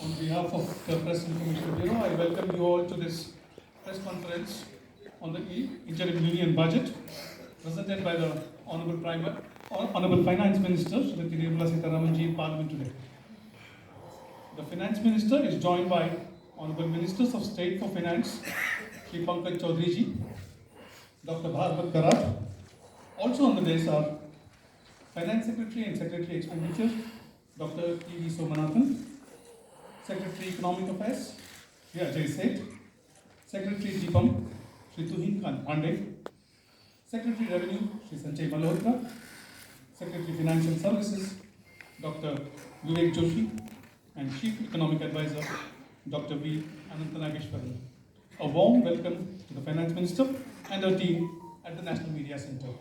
On behalf of the Press Information Bureau, I welcome you all to this press conference on the interim union budget presented by the Honorable Finance Minister, Srimati Nirmala Sitharaman ji in Parliament today. The Finance Minister is joined by Honorable Ministers of State for Finance, Shri Pankaj Chaudhary ji, Dr. Bhargav Karat. Also on the dais are Finance Secretary and Secretary Expenditure, Dr. T.V. Somanathan, Secretary Economic Affairs, Shri Ajay Seth, Secretary DIPAM, Shri Tuhin Pandey, Secretary Revenue, Shri Sanjay Malhotra, Secretary Financial Services, Dr. Vivek Joshi, and Chief Economic Advisor, Dr. V. Anantanageshwaran. A warm welcome to the Finance Minister and her team at the National Media Center.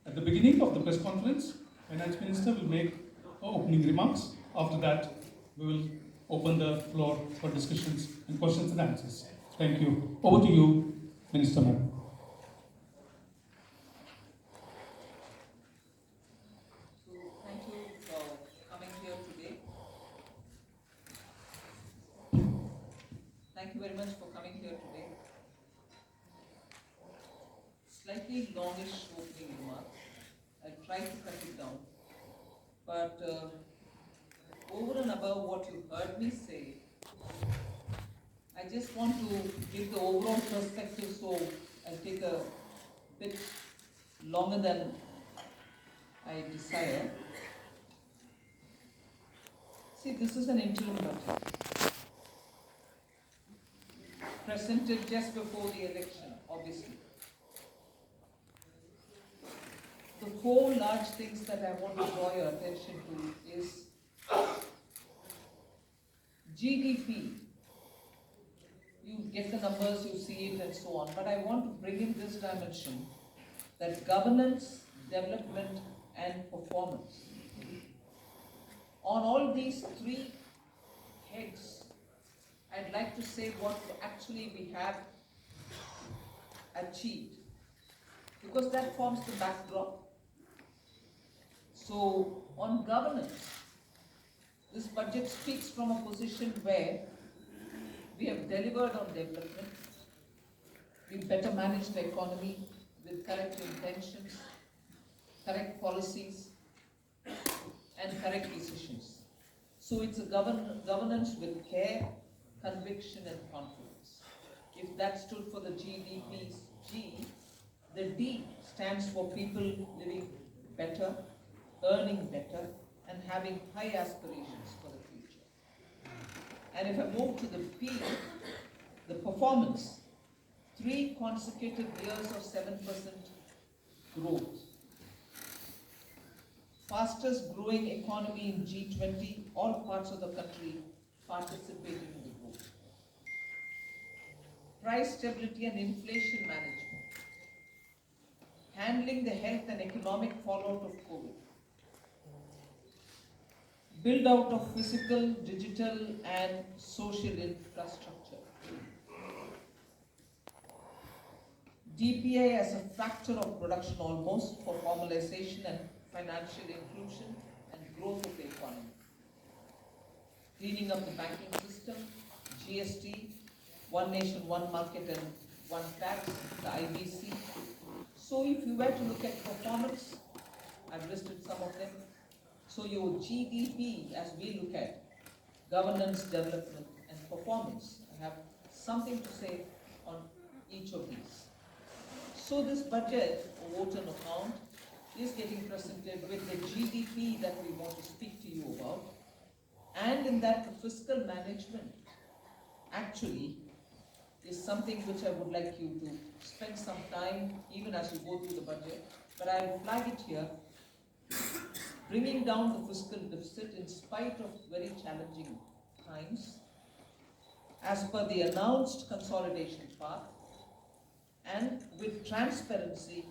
At the beginning of the press conference, Finance Minister will make opening remarks. After that, we will open the floor for discussions and questions and answers. Thank you. Over to you, Minister Ma'am. Thank you for coming here today. Thank you very much for coming here today. Slightly longish opening remarks. I'll try to cut it down. But over and above what you heard me say, I just want to give the overall perspective, so I'll take a bit longer than I desire. See, this is an interim budget presented just before the election, obviously. The four large things that I want to draw your attention to is GDP. You get the numbers, you see it and so on, but I want to bring in this dimension, that governance, development and performance. On all these three heads, I'd like to say what actually we have achieved, because that forms the backdrop. So, on governance, this budget speaks from a position where we have delivered on development, we better managed the economy with correct intentions, correct policies, and correct decisions. So it's a governance with care, conviction, and confidence. If that stood for the GDP's G, the D stands for people living better, earning better, and having high aspirations for the future. And if I move to the P, the performance, 3 consecutive years of 7% growth. Fastest growing economy in G20, all parts of the country participating in the growth. Price stability and inflation management. Handling the health and economic fallout of COVID. Build out of physical, digital and social infrastructure. DPI as a factor of production almost for formalization and financial inclusion and growth of the economy. Cleaning up the banking system, GST, one nation, one market and one tax, the IBC. So if you were to look at performance, I've listed some of them. So your GDP, as we look at governance, development and performance, I have something to say on each of these. So this budget, vote on account, is getting presented with the GDP that we want to speak to you about. And in that, the fiscal management actually is something which I would like you to spend some time, even as you go through the budget. But I will flag it here. Bringing down the fiscal deficit in spite of very challenging times, as per the announced consolidation path, and with transparency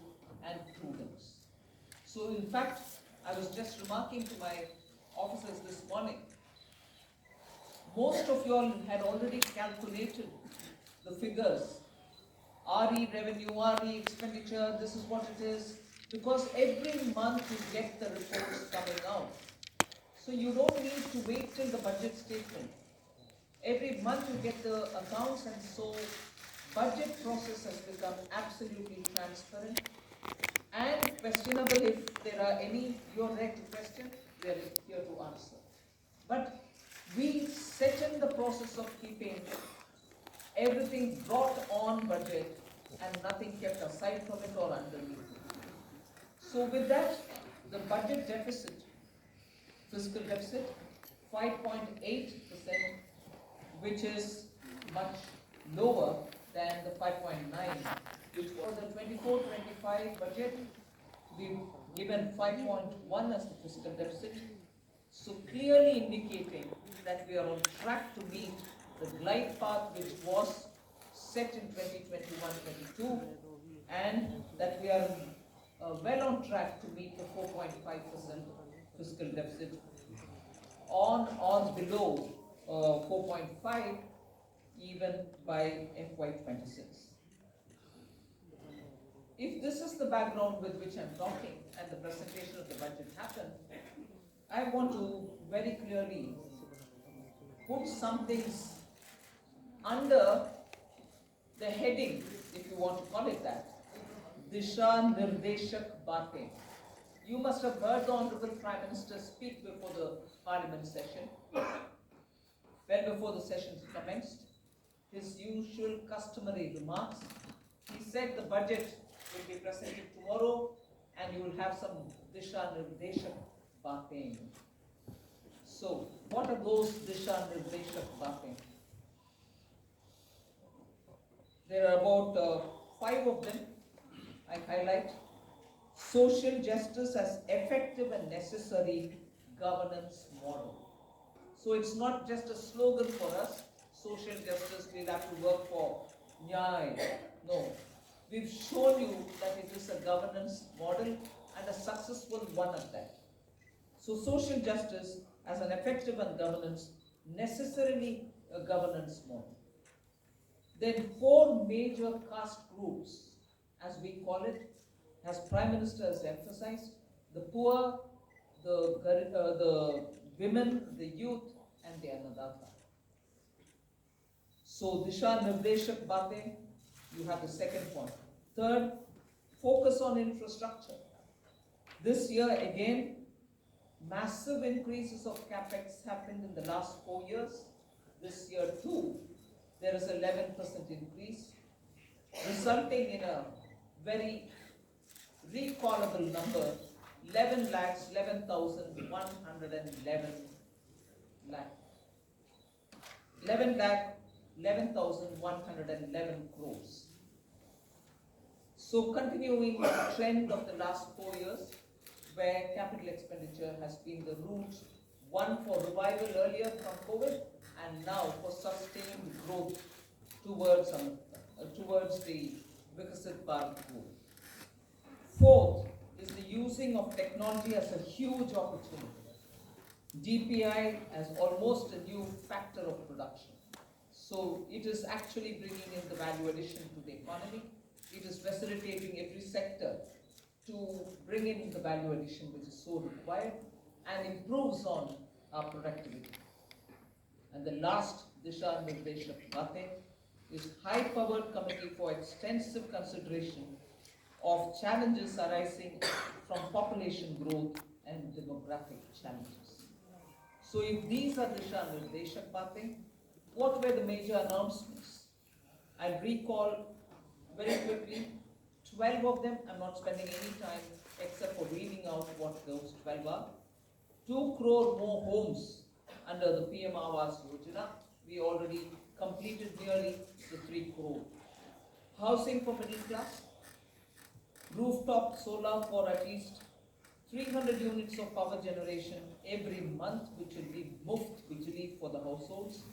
and prudence. So in fact, I was just remarking to my officers this morning, most of you all had already calculated the figures, RE revenue, RE expenditure, this is what it is, because every month you get the reports coming out. So you don't need to wait till the budget statement. Every month you get the accounts, and so budget process has become absolutely transparent and questionable. If there are any your right question, we are here to answer. But we set in the process of keeping everything brought on budget and nothing kept aside from it or underneath it. So with that, the budget deficit, fiscal deficit, 5.8%, which is much lower than the 5.9, which was the 24-25 budget. We've given 5.1 as the fiscal deficit, so clearly indicating that we are on track to meet the glide path which was set in 2021-22, and that we are well on track to meet the 4.5% fiscal deficit on or below 4.5 even by FY26. If this is the background with which I'm talking and the presentation of the budget happened, I want to very clearly put some things under the heading, if you want to call it that, Disha Nirdeshak Batein. You must have heard the Honorable Prime Minister speak before the Parliament session, well before the session commenced. His usual customary remarks. He said the budget will be presented tomorrow and you will have some Disha Nirdeshak Batein. So, what are those Disha Nirdeshak Batein? There are about 5 of them. I highlight. Social justice as effective and necessary governance model. So it's not just a slogan for us, social justice, we'll have to work for Nyaya. No. We've shown you that it is a governance model and a successful one at that. So social justice as an effective and governance, necessarily a governance model. Then 4 major caste groups, as we call it, as Prime Minister has emphasized, the poor, the women, the youth, and the Annadata. So Disha Nirdeshak Batein, you have the second point. Third, focus on infrastructure. This year again, massive increases of capex happened in the last 4 years. This year too, there is 11% increase, resulting in a very recallable number, 11 lakhs, 11,111 lakh. 11 lakh, 11,111 crores. So continuing the trend of the last 4 years, where capital expenditure has been the route, one for revival earlier from COVID, and now for sustained growth towards the Viksit Bharat goal. Fourth is the using of technology as a huge opportunity. DPI as almost a new factor of production. So it is actually bringing in the value addition to the economy. It is facilitating every sector to bring in the value addition which is so required and improves on our productivity. And the last Disha Nirdeshak Batein is high-powered committee for extensive consideration of challenges arising from population growth and demographic challenges. So if these are Disha Nirdeshak Batein, what were the major announcements? I'll recall very quickly 12 of them. I'm not spending any time except for reading out what those 12 are. 2 crore more homes under the PM Awas Yojana. We already completed nearly the 3 crore. Housing for middle class. Rooftop solar for at least 300 units of power generation every month, which will be muft, which will be for the households.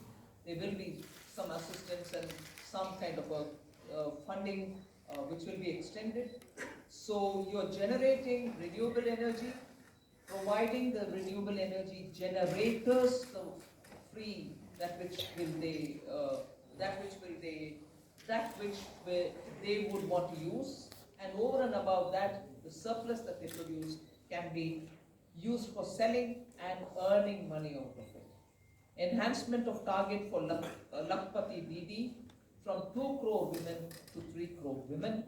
There will be some assistance and some kind of a funding which will be extended. So you're generating renewable energy, providing the renewable energy generators the free that which they would want to use, and over and above that, the surplus that they produce can be used for selling and earning money out of it. enhancement of target for Lakpati Didi from 2 crore women to 3 crore women,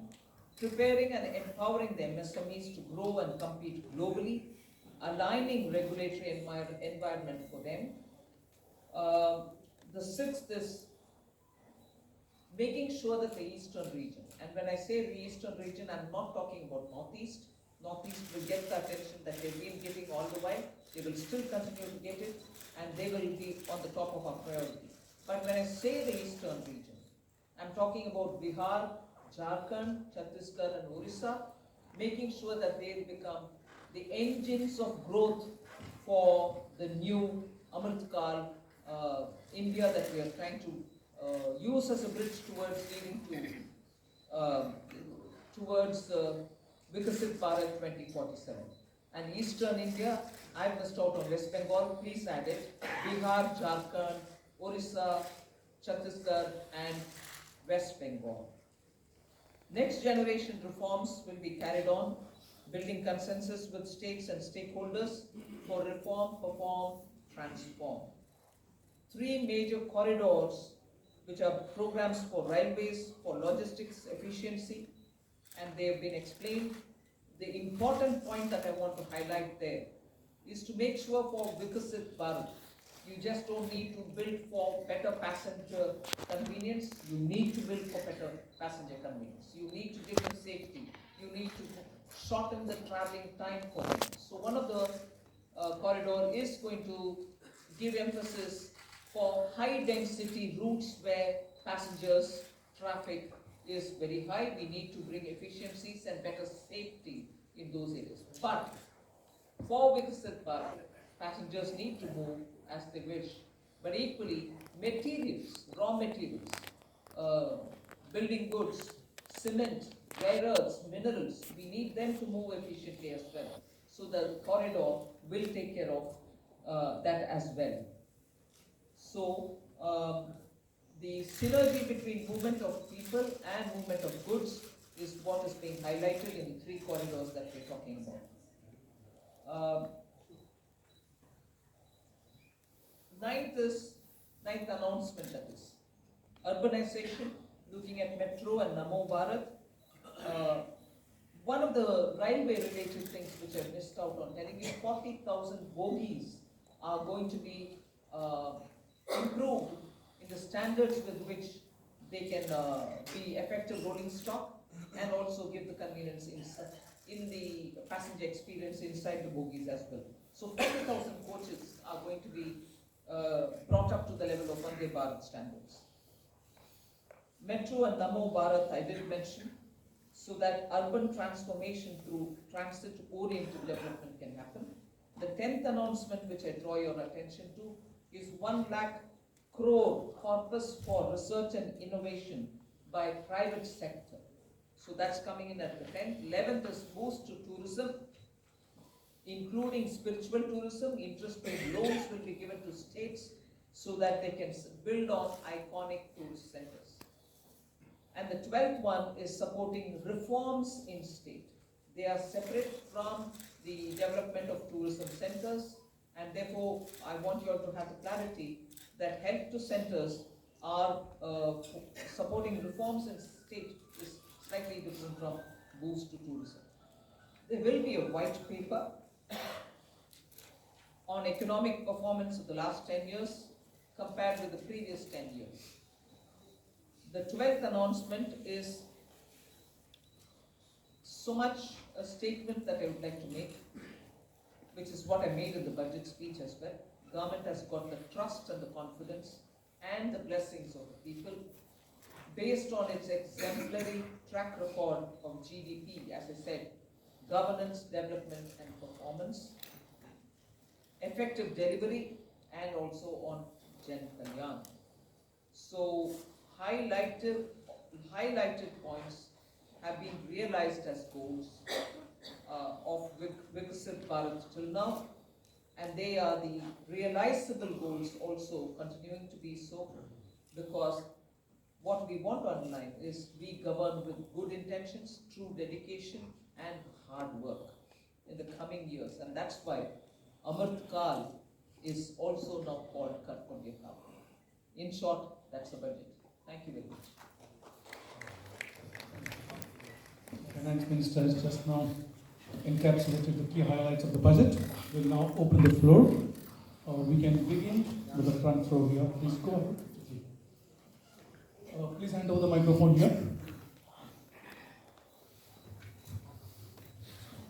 preparing and empowering the MSMEs to grow and compete globally, aligning regulatory environment for them. The sixth is making sure that the eastern region, and when I say the eastern region, I'm not talking about northeast. Northeast will get the attention that they've been getting all the while. They will still continue to get it, and they will be on the top of our priority. But when I say the eastern region, I'm talking about Bihar, Jharkhand, Chhattisgarh, and Orissa, making sure that they become the engines of growth for the new Amritkal India that we are trying to use as a bridge towards leading towards Vikasit Bharat 2047. And Eastern India, I missed out on West Bengal, please add it. Bihar, Jharkhand, Orissa, Chhattisgarh, and West Bengal. Next generation reforms will be carried on, building consensus with states and stakeholders for reform, perform, transform. 3 major corridors, which are programs for railways, for logistics efficiency, and they have been explained. The important point that I want to highlight there is to make sure for Vikasit Bharat, you just don't need to build for better passenger convenience, you need to build for better passenger convenience. You need to give them safety, you need to shorten the traveling time for them. So one of the corridor is going to give emphasis for high density routes where passengers traffic is very high. We need to bring efficiencies and better safety in those areas. But for Vikasit Bharat, passengers need to move as they wish. But equally, materials, raw materials, building goods, cement, rare earths, minerals, we need them to move efficiently as well. So the corridor will take care of that as well. So the synergy between movement of people and movement of goods is what is being highlighted in the 3 corridors that we're talking about. Ninth announcement, that is urbanization, looking at Metro and Namo Bharat. One of the railway related things which I missed out on telling you, 40,000 bogies are going to be improved in the standards with which they can be effective rolling stock and also give the convenience in the passenger experience inside the bogies as well. So 40,000 coaches are going to be brought up to the level of Vande Bharat standards. Metro and Namo Bharat I did mention, so that urban transformation through transit-oriented development can happen. The 10th announcement which I draw your attention to is 1 lakh crore corpus for research and innovation by private sector. So that's coming in at the 10th. 11th is boost to tourism, including spiritual tourism. Interest-paid loans will be given to states so that they can build on iconic tourist centers. And the 12th one is supporting reforms in state. They are separate from the development of tourism centers, and therefore I want you all to have the clarity that help to centers are supporting reforms in state is slightly different from boost to tourism. There will be a white paper on economic performance of the last 10 years compared with the previous 10 years. The 12th announcement is so much a statement that I would like to make, which is what I made in the budget speech as well. Government has got the trust and the confidence and the blessings of the people based on its exemplary track record of GDP, as I said, governance, development and performance, effective delivery, and also on Jan Kalyan. So highlighted points have been realized as goals of Vikasit Bharat till now, and they are the realizable goals also continuing to be so, because what we want to underline is we govern with good intentions, true dedication and hard work in the coming years, and that's why Amrit Kal is also now called Karkoni. In short, that's the budget. Thank you very much. Finance Minister has just now encapsulated the key highlights of the budget. We'll now open the floor. We can begin with the front row here. Please go ahead. Please hand over the microphone here.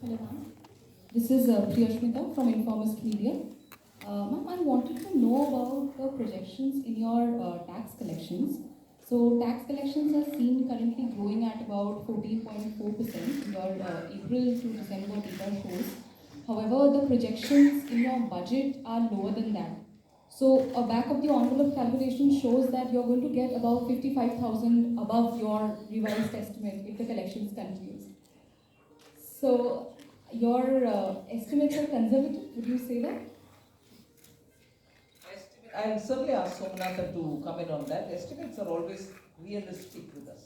Hello, ma'am. This is Priyashmita from Informist Media. Ma'am, I wanted to know about the projections in your tax collections. So, tax collections are seen currently growing at about 14.4%. Your April to December data shows. However, the projections in your budget are lower than that. So, a back of the envelope calculation shows that you're going to get about 55,000 above your revised estimate if the collections continues. So, your estimates are conservative, would you say that? I'll certainly ask Somanatha to comment on that. Estimates are always realistic with us.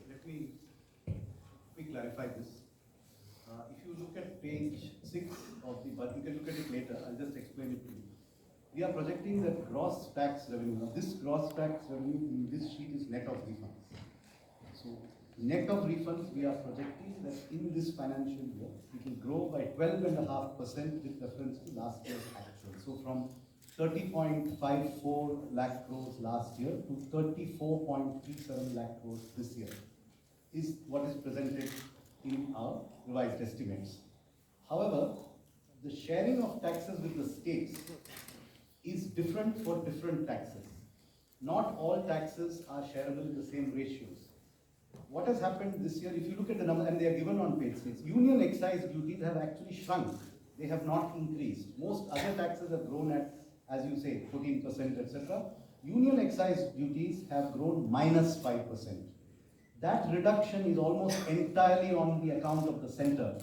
Let me clarify this. If you look at page 6 of the budget, you can look at it later, I'll just explain it to you. We are projecting that gross tax revenue. Now, this gross tax revenue in this sheet is net of refunds. So, net of refunds, we are projecting that in this financial year, it will grow by 12.5% with reference to last year's actual. So, from 30.54 lakh crores last year to 34.37 lakh crores this year is what is presented in our revised estimates. However, the sharing of taxes with the states is different for different taxes. Not all taxes are shareable in the same ratios. What has happened this year, if you look at the number, and they are given on page 6, union excise duties have actually shrunk. They have not increased. Most other taxes have grown at, as you say, 14%, etc. Union excise duties have grown minus 5%. That reduction is almost entirely on the account of the center.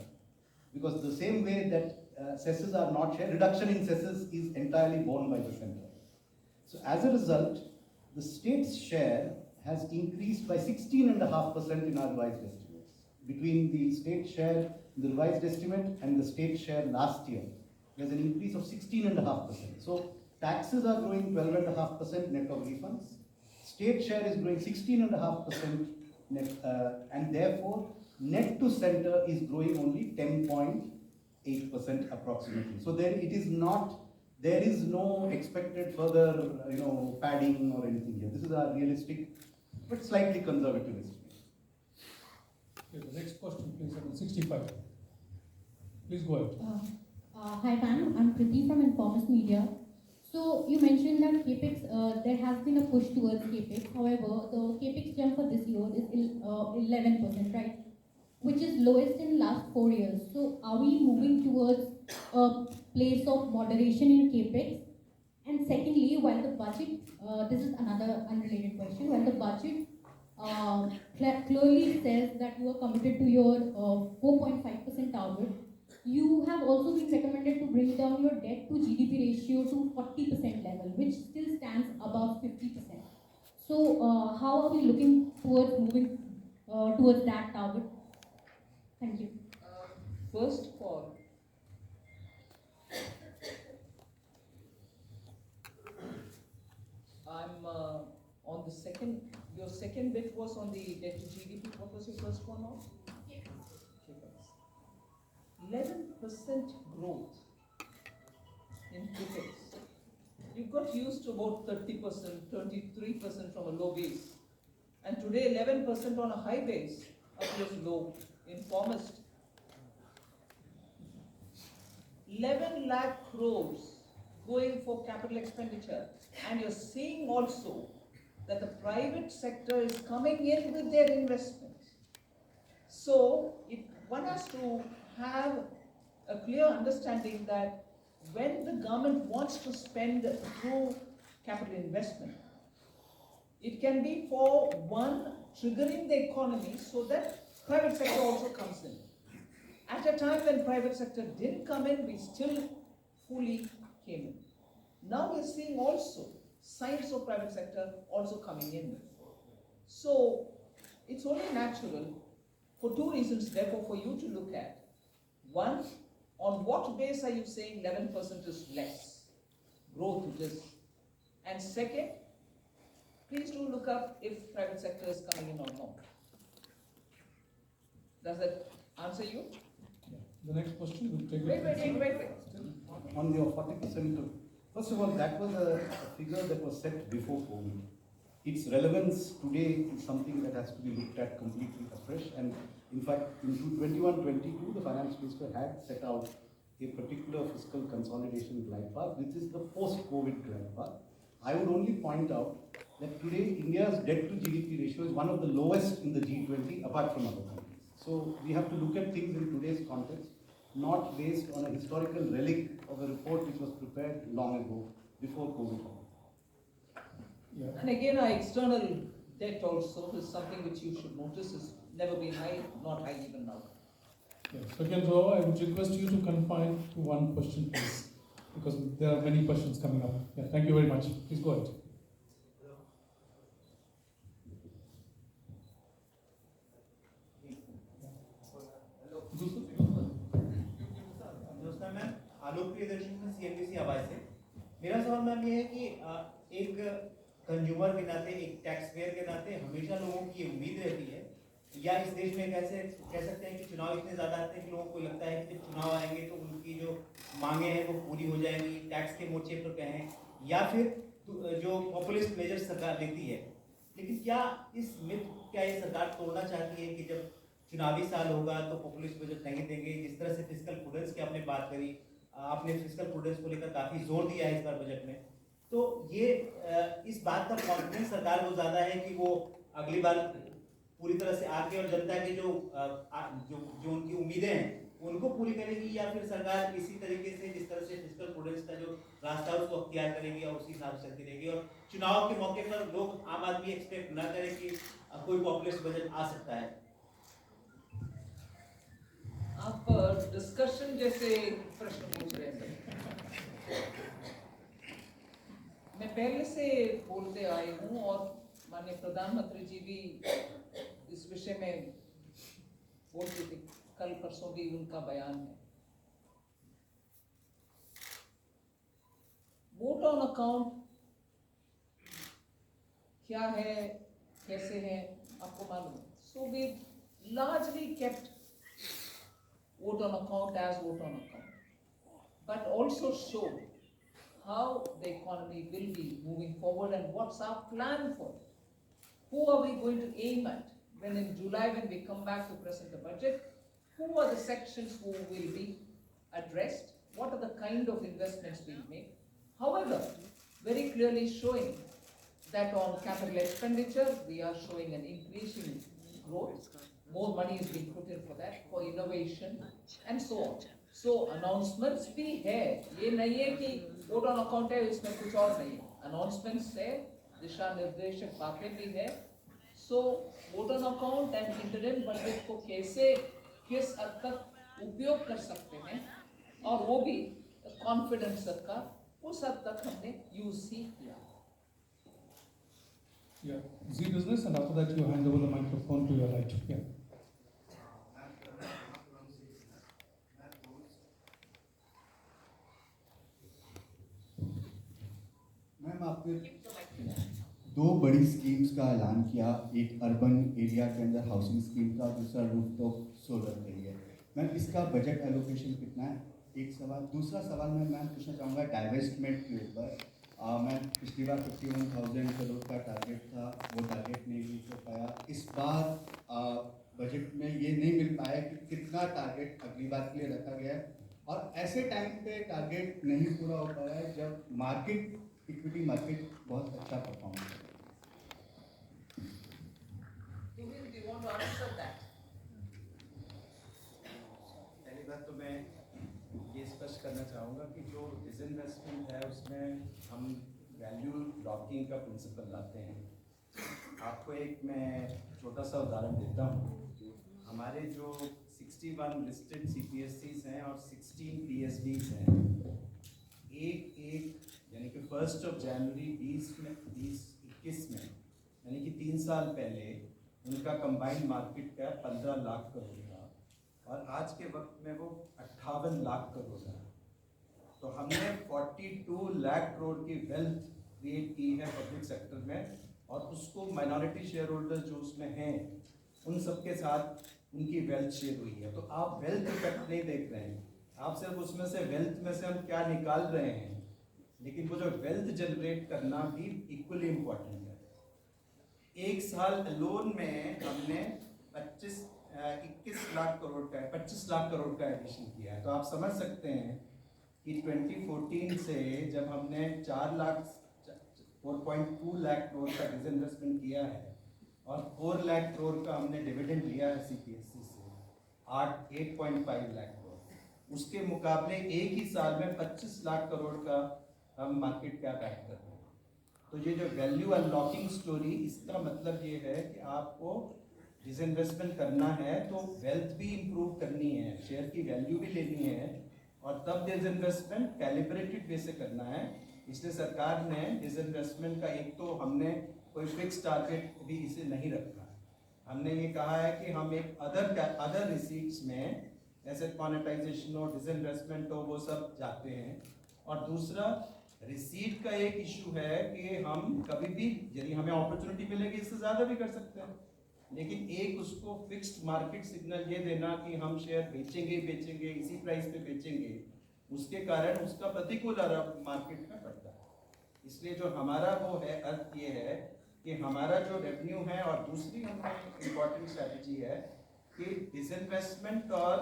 Because the same way that cesses are not shared, reduction in cesses is entirely borne by the center. So as a result, the state's share has increased by 16.5% in our revised estimates. Between the state share, the revised estimate, and the state share last year, there's an increase of 16.5%. So taxes are growing 12.5% net of refunds. State share is growing 16.5% net, and therefore net to center is growing only 10.8% approximately. So there it is not. There is no expected further, padding or anything here. This is a realistic, but slightly conservative estimate. Okay, the next question, please, number 65. Please go ahead. Hi, ma'am. I'm Priti from Informist Media. So, you mentioned that CAPEX, there has been a push towards CAPEX. However, the CAPEX jump for this year is 11%, right? Which is lowest in last 4 years. So, are we moving towards a place of moderation in CAPEX? And secondly, while the budget, this is another unrelated question, while the budget clearly says that you are committed to your 4.5% target, you have also been recommended to bring down your debt to GDP ratio to 40% level, which still stands above 50%. So, how are we looking towards moving towards that target? Thank you. First of all, I'm on the second, your second bit was on the debt to GDP. What was your first one on? CAPEX. 11% growth in CAPEX. You got used to about 30%, 23% from a low base. And today 11% on a high base appears low. Informist. 11 lakh crores going for capital expenditure. And you're seeing also that the private sector is coming in with their investments. So one has to have a clear understanding that when the government wants to spend through capital investment, it can be for one, triggering the economy so that private sector also comes in. At a time when private sector didn't come in, we still fully came in. Now we're seeing also signs of private sector also coming in. So it's only natural for two reasons, therefore, for you to look at. One, on what base are you saying 11% is less growth it is. And second, please do look up if private sector is coming in or not. Does that answer you? The next question, we'll take Wait. On your 40%, first of all, that was a figure that was set before COVID. Its relevance today is something that has to be looked at completely afresh. And in fact, in 21-22, the finance minister had set out a particular fiscal consolidation glide path, which is the post-COVID glide path. I would only point out that today India's debt to GDP ratio is one of the lowest in the G20 apart from other countries. So we have to look at things in today's context, not based on a historical relic of a report which was prepared long ago before COVID. Yeah. And again, our external debt also is something which you should notice is never been high, not high even now. Yeah. Second row, I would request you to confine to one question, please, because there are many questions coming up. Yeah, thank you very much. Please go ahead. नमस्कार ma'am, आलोक प्रियदर्शी में CNBC आवाज से। मेरा सवाल ma'am ये है कि एक कंज्यूमर के नाते, एक टैक्स पेयर के नाते हमेशा लोगों की ये उम्मीद रहती है, या इस देश में कैसे कह सकते हैं कि चुनाव इतने ज़्यादा आते हैं कि लोगों को लगता है कि जब चुनाव आएंगे तो उनकी जो मांगे हैं वो पूरी हो जाएंगी, टैक्स के मोर्चे पर कहें, या फिर जो पॉपुलिस्ट मेजर सरकार लेती है। लेकिन क्या इस मिथ क्या ये सरकार तोड़ना चाहती है कि जब चुनावी साल होगा तो पॉपुलिस्ट बजट नहीं देंगे? जिस तरह से फिस्कल प्रूडेंस की आपने बात करी, आपने फिस्कल प्रूडेंस को लेकर काफ़ी जोर दिया है इस बार बजट में, तो ये इस बात का कॉन्फिडेंस सरकार को ज़्यादा है कि वो अगली बार पूरी तरह से आके और जनता की जो उनकी उम्मीदें हैं उनको पूरी करेगी, या फिर सरकार इसी तरीके से जिस तरह से फिस्कल प्रूडेंस का जो रास्ता है उसको अख्तियार करेगी और उसी हिसाब से चलती रहेगी, और चुनाव के मौके पर लोग आम आदमी एक्सपेक्ट ना करें कि कोई पॉपुलिस्ट बजट आ सकता है? आप डिस्कशन जैसे प्रश्न पूछ रहे हैं। मैं पहले से बोलते आई हूँ और माननीय प्रधानमंत्री जी भी इस विषय में बोलते थे, कल परसों भी उनका बयान है। वोट ऑन अकाउंट क्या है, कैसे है, आपको मालूम है। So we largely kept vote on account as vote on account, but also show how the economy will be moving forward and what's our plan for it. Who are we going to aim at when in July, when we come back to present the budget? Who are the sections who will be addressed? What are the kind of investments being made? However, very clearly showing that on capital expenditure, we are showing an increasing growth. More money is being put in for that, for innovation and so on. So announcements भी है, ये नहीं है कि vote on account है इसमें कुछ और नहीं है। Announcements है, दिशा निर्देशक बातें भी है। So vote on account and interim budget को कैसे, किस हद तक उपयोग कर सकते हैं, और वो भी confidence सरकार, उस हद तक हमने use ही किया। Yeah, Z Business, and after that you hand over the microphone to your right. Yeah. Ma'am, आपने दो बड़ी स्कीम्स का ऐलान किया, एक अर्बन एरिया के अंदर हाउसिंग स्कीम का, दूसरा रूफटॉप सोलर के लिए। मैम, इसका बजट एलोकेशन कितना है? एक सवाल। दूसरा सवाल मैं मैम पूछना चाहूँगा डाइवेस्टमेंट के ऊपर। मैं पिछली बार 51,000 करोड़ का टारगेट था, वो टारगेट नहीं रीच हो पाया। इस बार बजट में ये नहीं मिल पाया कि कितना टारगेट अगली बार के लिए रखा गया है, और ऐसे टाइम पे टारगेट नहीं पूरा हो पाया है जब मार्केट, इक्विटी मार्केट बहुत अच्छा परफॉर्म कर रहा है। Do you want to answer that? पहली बात तो मैं ये स्पष्ट करना चाहूँगा कि जो डिसइन्वेस्टमेंट है उसमें हम वैल्यू लॉकिंग का प्रिंसिपल लाते हैं। आपको एक मैं छोटा सा उदाहरण देता हूँ। हमारे जो 61 लिस्टेड CPSCs हैं और 16 PSBs हैं, एक यानी कि 1 जनवरी 2021 में, यानी कि 3 साल पहले उनका combined market cap 15 lakh crore था, और आज के वक्त में वो 58 लाख करोड़ है। तो हमने 42 लाख करोड़ की वेल्थ क्रिएट की है पब्लिक सेक्टर में, और उसको माइनॉरिटी शेयर होल्डर जो उसमें हैं उन सबके साथ उनकी वेल्थ शेयर हुई है। तो आप वेल्थ इफेक्ट नहीं देख रहे हैं, आप सिर्फ उसमें से वेल्थ में से हम क्या निकाल रहे हैं, लेकिन वो जो वेल्थ जनरेट करना भी इक्वली इम्पोर्टेंट है। एक साल लोन में हमने 21 लाख करोड़ का 25 लाख करोड़ का एडिशन किया है। तो आप समझ सकते हैं कि 2014 से जब हमने 4.2 लाख करोड़ का डिसइन्वेस्टमेंट किया है और 4 लाख करोड़ का हमने डिविडेंड लिया है सीपीएससी से 8.5 लाख करोड़, उसके मुकाबले एक ही साल में 25 लाख करोड़ का हम मार्केट कैप ऐड कर रहे हैं। तो ये जो वैल्यू अनलॉकिंग स्टोरी, इसका मतलब ये है कि आपको डिसइन्वेस्टमेंट करना है तो वेल्थ भी इम्प्रूव करनी है, शेयर की वैल्यू भी लेनी है, और तब डिसइन्वेस्टमेंट कैलिब्रेटेड वे से करना है। इसलिए सरकार ने डिसइन्वेस्टमेंट का एक तो हमने कोई फिक्स टारगेट भी इसे नहीं रखा। हमने ये कहा है कि हम एक अदर रिसीट्स में एसेट मॉनेटाइजेशन हो, डिसइन्वेस्टमेंट हो, वो सब जाते हैं। और दूसरा रिसीट का एक इशू है कि हम कभी भी यदि हमें अपॉर्चुनिटी मिलेगी इससे ज़्यादा भी कर सकते हैं, लेकिन एक उसको फिक्स्ड मार्केट सिग्नल ये देना कि हम शेयर बेचेंगे इसी प्राइस पे बेचेंगे, उसके कारण उसका प्रतिकूल असर मार्केट में पड़ता है। इसलिए जो हमारा वो है अर्थ ये है कि हमारा जो रेवेन्यू है, और दूसरी हमारी इम्पॉर्टेंट स्ट्रैटेजी है कि डिसइन्वेस्टमेंट और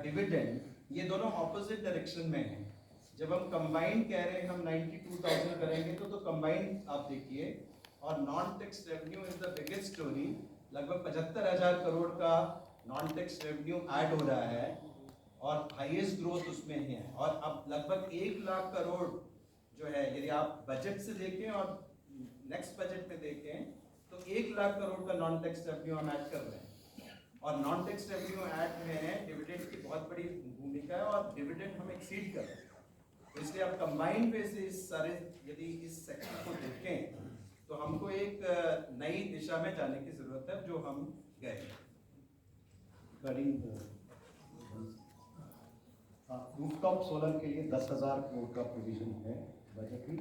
डिविडेंड ये दोनों ऑपोजिट डायरेक्शन में हैं। जब हम कंबाइंड कह रहे हैं हम 92,000 करेंगे तो कंबाइंड आप देखिए, और non tax revenue is the biggest story. लगभग 75,000 करोड़ का नॉन टैक्स रेवेन्यू ऐड हो रहा है और हाईएस्ट ग्रोथ उसमें है। और अब लगभग 1 लाख करोड़ जो है, यदि आप बजट से देखें और नेक्स्ट बजट में देखें तो 1 लाख करोड़ का नॉन टैक्स रेवेन्यू हम ऐड कर रहे हैं। और नॉन टैक्स रेवेन्यू ऐड में डिविडेंड की बहुत बड़ी भूमिका है, और डिविडेंड हम एक्सीड कर रहे हैं। तो इसलिए आप कंबाइंड वे से इस सारे यदि इस सेक्टर को देखें तो हमको एक नई दिशा में जाने की जरूरत है, जो हम गए। रूफटॉप सोलर के लिए 10,000 करोड़ का प्रोविजन है बजट में।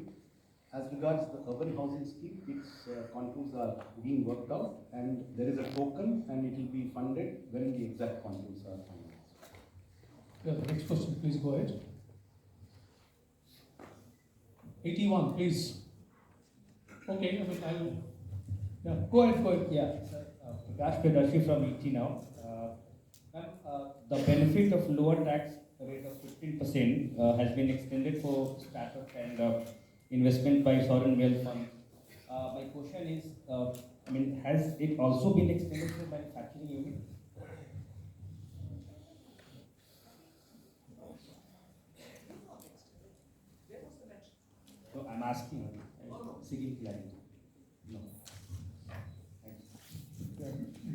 As regards the urban housing scheme, its contours are being worked out, and there is a token, and it will be funded when the exact contours are finalized. Yeah, the next question, please go ahead. 81, please. Okay, go ahead. Yeah, sir. Prakash Pedashi from ET now. The benefit of lower tax rate of 15% has been extended for startup and investment by sovereign wealth fund. My question is, has it also been extended to manufacturing unit? So I'm asking, seeking clarity. No.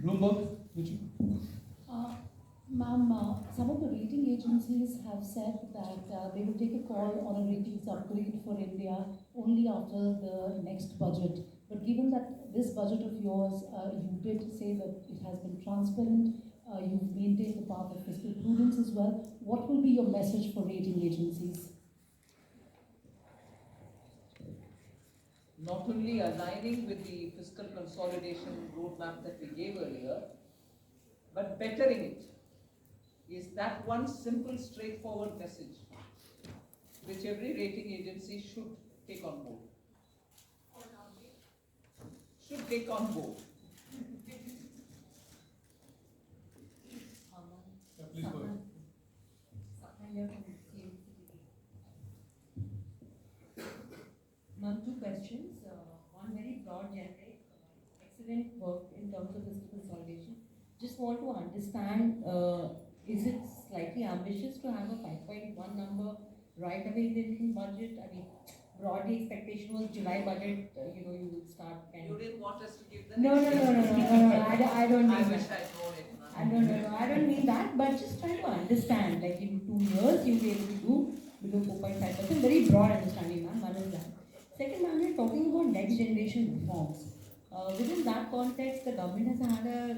Bloomberg, Ruchi. Ma'am, some of the rating agencies have said that they will take a call on a ratings upgrade for India only after the next budget. But given that this budget of yours, you did say that it has been transparent, you've maintained the path of fiscal prudence as well. What will be your message for rating agencies? Not only aligning with the fiscal consolidation roadmap that we gave earlier, but bettering it. Is that one simple, straightforward message which every rating agency should take on board? Should take on board. Yeah, please go ahead. Ma'am, two questions. One very broad, generic. Excellent work in terms of fiscal consolidation. Just want to understand, is it slightly ambitious to have a 5.1 number right away in the Indian budget? I mean, broadly expectation was July budget, you would start kind You of... didn't want us to give the No, next I don't I mean wish that. I'd known it. I don't mean that, but just trying to understand, like in 2 years, you'll be able to do below 4.5%. Very broad understanding, ma'am. One is that. Second, ma'am, we're talking about next generation reforms. Within that context, the government has had a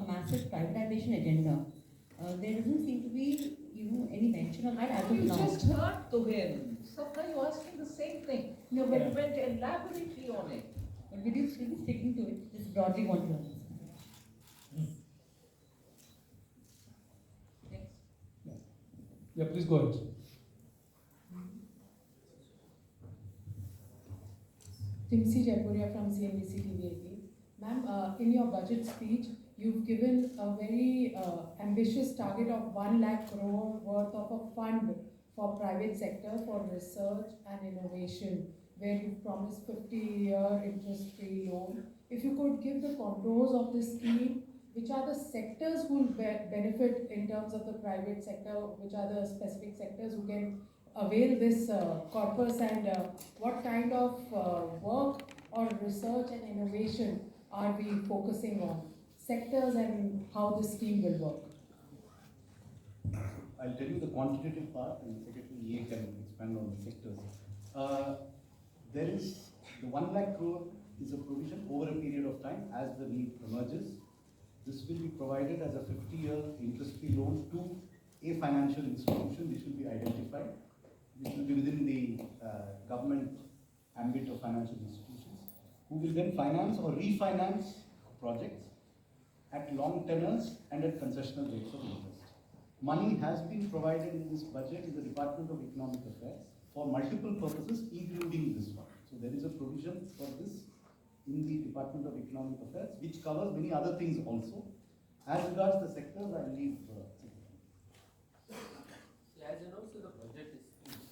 massive privatization agenda. There doesn't seem to be, any mention of that as of You now? just heard to him. Sapna, you asked him the same thing. You went elaborately on it. But with you still sticking to it, just broadly want to understand. Next. Yeah, please go ahead. Timsi Jaipuria from CNBC TV 18. Ma'am, in your budget speech, you've given a very ambitious target of 1 lakh crore worth of a fund for private sector for research and innovation, where you've promised 50-year interest-free loan. If you could give the contours of this scheme, which are the sectors who will benefit in terms of the private sector, which are the specific sectors who can avail this corpus, and what kind of work or research and innovation are we focusing on? Sectors and how this scheme will work. I'll tell you the quantitative part, and Secretary Ye can expand on the sectors. There is the 1 lakh crore is a provision over a period of time as the need emerges. This will be provided as a 50-year interest-free loan to a financial institution which will be identified. This will be within the government ambit of financial institutions, who will then finance or refinance projects at long tenors and at concessional rates of interest. Money has been provided in this budget in the Department of Economic Affairs for multiple purposes, including this one. So there is a provision for this in the Department of Economic Affairs, which covers many other things also. As regards the sectors, I leave. As you know, so the budget is huge.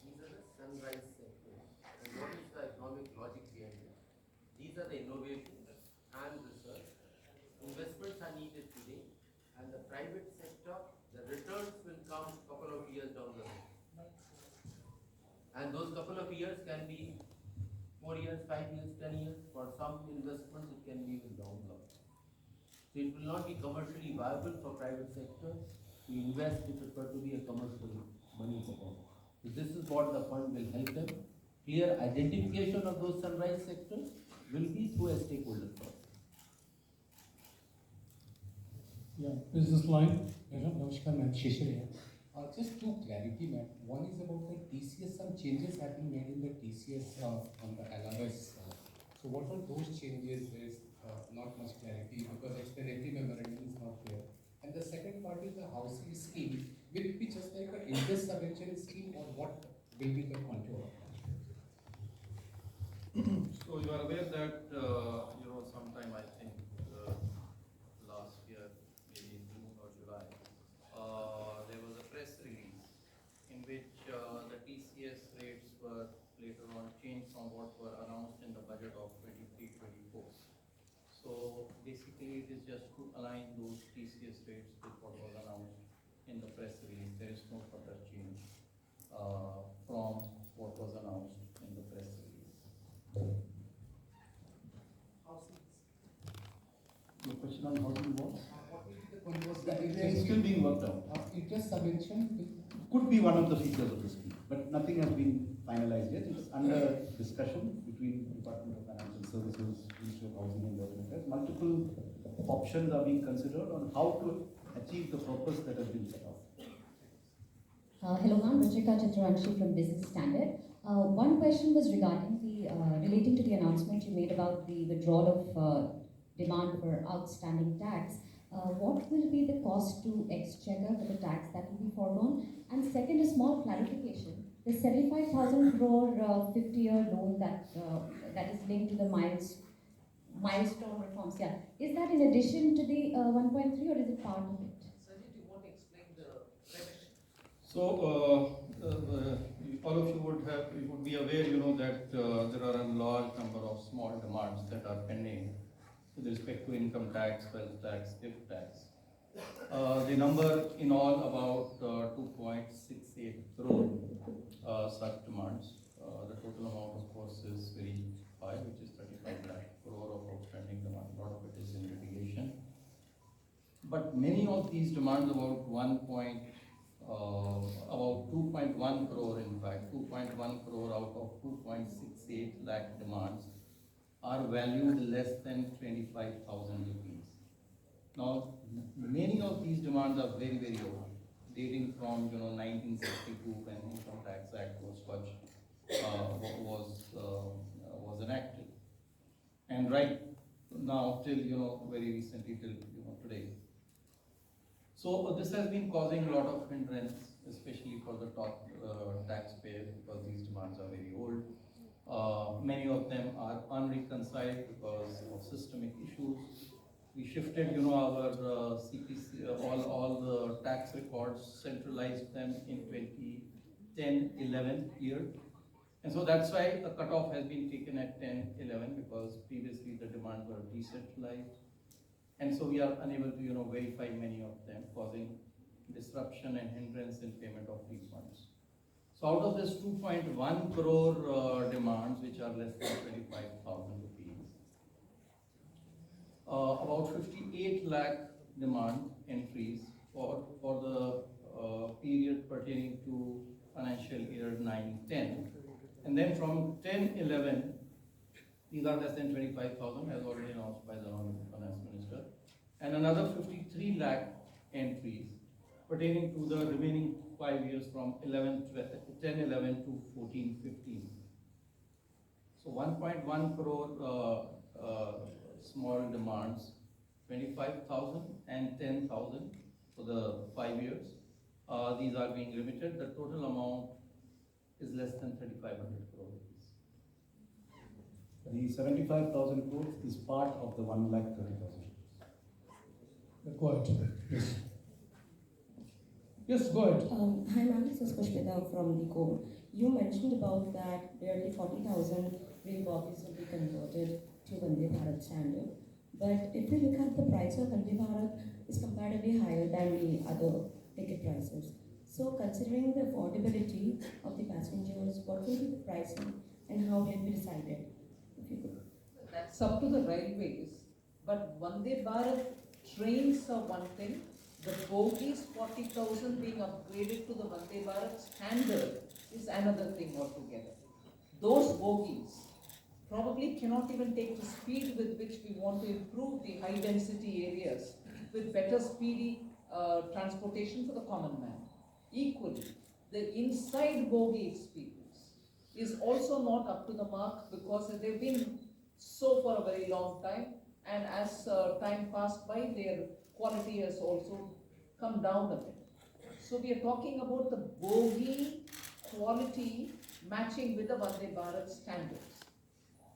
These are the sunrise sectors. And what is the economic logic behind it? These are the innovation and research. Investments are needed today, and the private sector, the returns will come couple of years down the road. And those couple of years can be 4 years, 5 years, 10 years. For some investments, it can be even longer. So it will not be commercially viable for private sector to invest if it were to be a commercial money sector. So this is what the fund will help them. Clear identification of those sunrise sectors will be through a stakeholder process. Yeah, business line. Namaskar, ma'am. Shishir here. Just two clarity, ma'am. One is about the TCS. Some changes have been made in the TCS on the LRS. So what are those changes? There is not much clarity because explanatory memorandum is not there. And the second part is the housing scheme. Will it be just like an interest subvention scheme, or what will be the contour? So you are aware that sometime I think last year, maybe in June or July, there was a press release in which the TCS rates were later on changed from what were announced in the budget of 23-24. So basically, it is just to align those TCS rates with what was announced in the press release. There is no further change from what was announced in the press release. Your question on housing was? What will be the contours? It is still being worked out. Interest subvention Could be one of the features of the scheme, but nothing has been finalized yet. It's under discussion between Department of Financial Services, Ministry of Housing and Urban Affairs. Multiple options are being considered on how to achieve the purpose that has been set out. Hello, ma'am. Ruchika Chitravanshi from Business Standard. One question was regarding relating to the announcement you made about the withdrawal of demand for outstanding tax. What will be the cost to exchequer for the tax that will be foregone? And second, a small clarification. The 75,000 crore 50-year loan that is linked to the milestone reforms, yeah. Is that in addition to the 1.3, or is it part of it? Sanjay, do you want to explain the premise? So all of you would be aware, that there are a large number of small demands that are pending with respect to income tax, wealth tax, gift tax. The number in all about 2.68 crore such demands. The total amount, of course, is very high, which is 35 lakh crore of outstanding demand. A lot of it is in litigation. But many of these demands, about 2.1 crore, in fact, 2.1 crore out of 2.68 lakh demands are valued less than 25,000 rupees. Now, many of these demands are very, very old. dating from 1962 when Income Tax Act was was enacted, and right now till very recently till today. So this has been causing a lot of hindrance, especially for the top taxpayers, because these demands are very old. Many of them are unreconciled because of systemic issues. We shifted, our CPC, all the tax records, centralized them in 2010-11 year. And so that's why a cutoff has been taken at 10-11, because previously the demands were decentralized. And so we are unable to, verify many of them, causing disruption and hindrance in payment of refunds. So out of this 2.1 crore demands, which are less than 25,000 rupees, about 58 lakh demand entries for the period pertaining to financial year 9-10. And then from 10-11, these are less than 25,000, as already announced by the Honorable Finance Minister, and another 53 lakh entries pertaining to the remaining 5 years from 10-11 to 14-15. So 1.1 crore small demands, 25,000 and 10,000 for the 5 years. These are being remitted. The total amount is less than 3,500 crore rupees. The 75,000 crores is part of the 1,30,000. Go ahead. Yes. Yes, go ahead. Hi ma'am, this is Pushpita from the Core. You mentioned about that nearly 40,000 rail bogies will be converted to Vande Bharat standard. But if you look at the price of Vande Bharat is comparatively higher than the other ticket prices. So considering the affordability of the passengers, what will be the pricing and how will it be decided? If you could. That's up to the railways. But Vande Bharat trains are one thing. The bogies, 40,000 being upgraded to the Vande Bharat standard is another thing altogether. Those bogies probably cannot even take the speed with which we want to improve the high density areas with better speedy transportation for the common man. Equally, the inside bogie experience is also not up to the mark because they've been so for a very long time, and as time passed by, their quality has also come down a bit. So we are talking about the bogie quality matching with the Vande Bharat standards.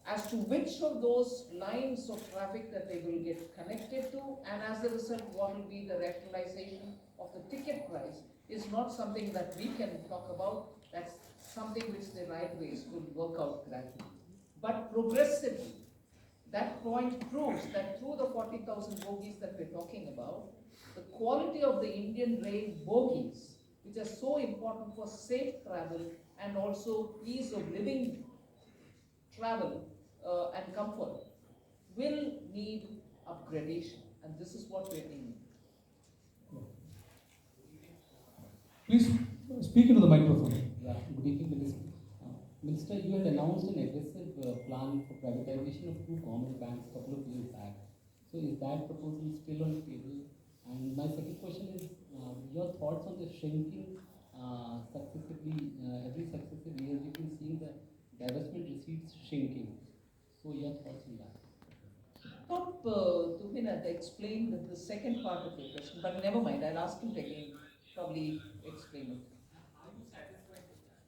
As to which of those lines of traffic that they will get connected to, and as a result what will be the rationalization of the ticket price is not something that we can talk about. That's something which the railways will work out gradually. But progressively, that point proves that through the 40,000 bogies that we're talking about, the quality of the Indian rail bogies, which are so important for safe travel and also ease of living travel and comfort, will need upgradation, and this is what we're aiming. Please speak into the microphone. Yeah, good evening, Minister. Minister, you had announced an aggressive plan for privatization of 2 government banks a couple of years back. So is that proposal still on the table? And my second question is your thoughts on the shrinking successively, every successive year you can see the divestment receipts shrinking. So your thoughts on that? Thought Tupinath explained the second part of your question, but never mind, I'll ask him again, probably explain it. Are you satisfied with that?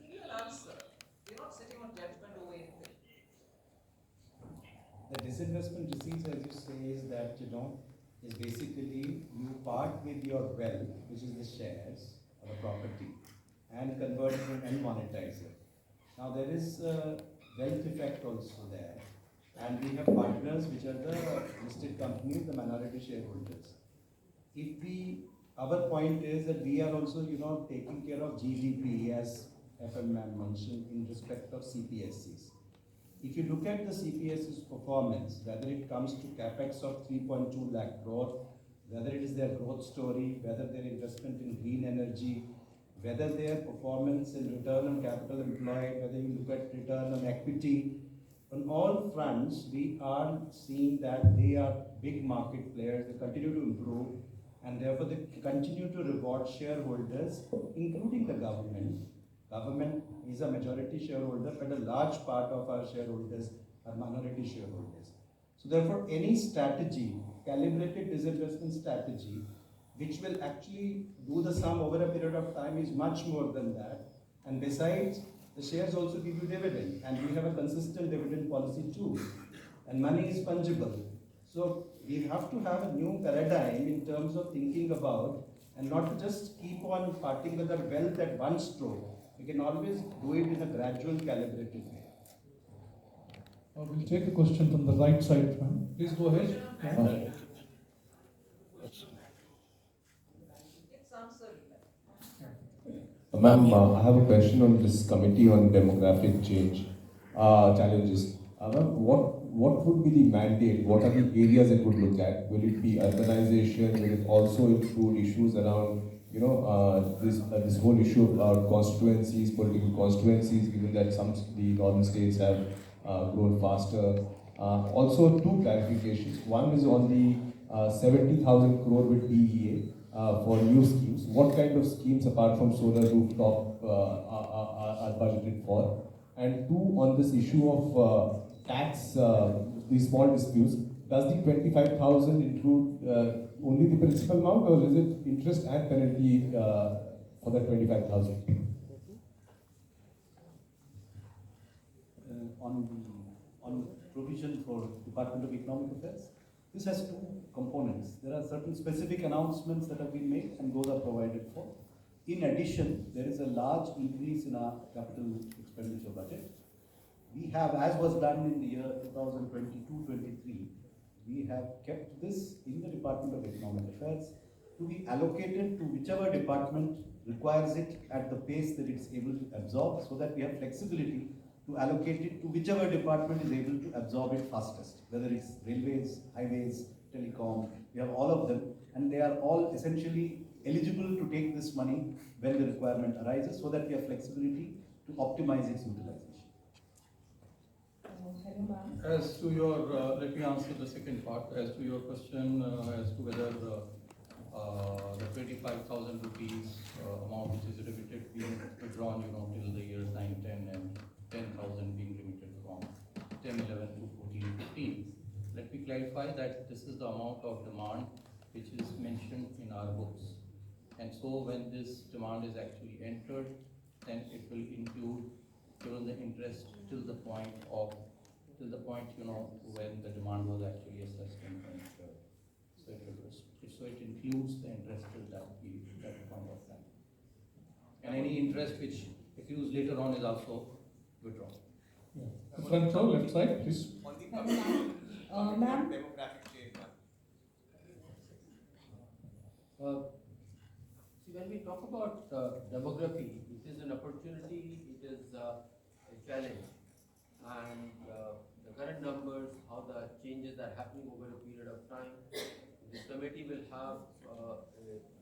Real answer. We're not sitting on judgment over anything. The disinvestment receipts, as you say, is that, is basically you part with your wealth, which is the shares or the property, and convert it and monetize it. Now there is a wealth effect also there, and we have partners which are the listed companies, the minority shareholders. Our point is that we are also, taking care of GDP, as FM ma'am mentioned, in respect of CPSCs. If you look at the CPSC's performance, whether it comes to capex of 3.2 lakh crore, whether it is their growth story, whether their investment in green energy, whether their performance in return on capital employed, whether you look at return on equity, on all fronts, we are seeing that they are big market players, they continue to improve, and therefore they continue to reward shareholders, including the government. Government is a majority shareholder, but a large part of our shareholders are minority shareholders. So therefore, any strategy, calibrated disinvestment strategy, which will actually do the sum over a period of time is much more than that. And besides, the shares also give you dividend, and we have a consistent dividend policy too. And money is fungible. So we have to have a new paradigm in terms of thinking about, and not to just keep on parting with our wealth at one stroke. We can always do it in a gradual, calibrated way. We'll take a question from the right side, ma'am. Please go ahead. Ma'am, I have a question on this committee on demographic change challenges. Ma'am, what would be the mandate? What are the areas it would look at? Will it be urbanization? Will it also include issues around, this whole issue about constituencies, political constituencies, given that some the northern states have grown faster? Also, two clarifications. One is on the 70,000 crore with BEA for new schemes. What kind of schemes apart from solar rooftop are budgeted for? And two, on this issue of tax, these small disputes, does the 25,000 include only the principal amount, or is it interest and penalty for that 25,000? On provision for Department of Economic Affairs, this has two components. There are certain specific announcements that have been made, and those are provided for. In addition, there is a large increase in our capital expenditure budget. We have, as was done in the year 2022-23, we have kept this in the Department of Economic Affairs to be allocated to whichever department requires it at the pace that it's able to absorb, so that we have flexibility to allocate it to whichever department is able to absorb it fastest, whether it's railways, highways, telecom. We have all of them, and they are all essentially eligible to take this money when the requirement arises, so that we have flexibility to optimize its utilization. Hello, ma'am. As to your, let me answer the second part. As to your question as to whether the 25,000 rupees amount which is remitted being withdrawn, till the years 9, 10, and 10,000 being remitted from 10, 11 to 14, 15. Let me clarify that this is the amount of demand which is mentioned in our books. And so when this demand is actually entered, then it will include the interest till the point when the demand was actually assessed and entered. So it includes the interest till that point of time. And any interest which accrues later on is also withdrawn. Yeah. Front row, left side, please. Ma'am. Demographic change, See, when we talk about demography, it is an opportunity, it is a challenge. And the current numbers, how the changes are happening over a period of time, this committee will have a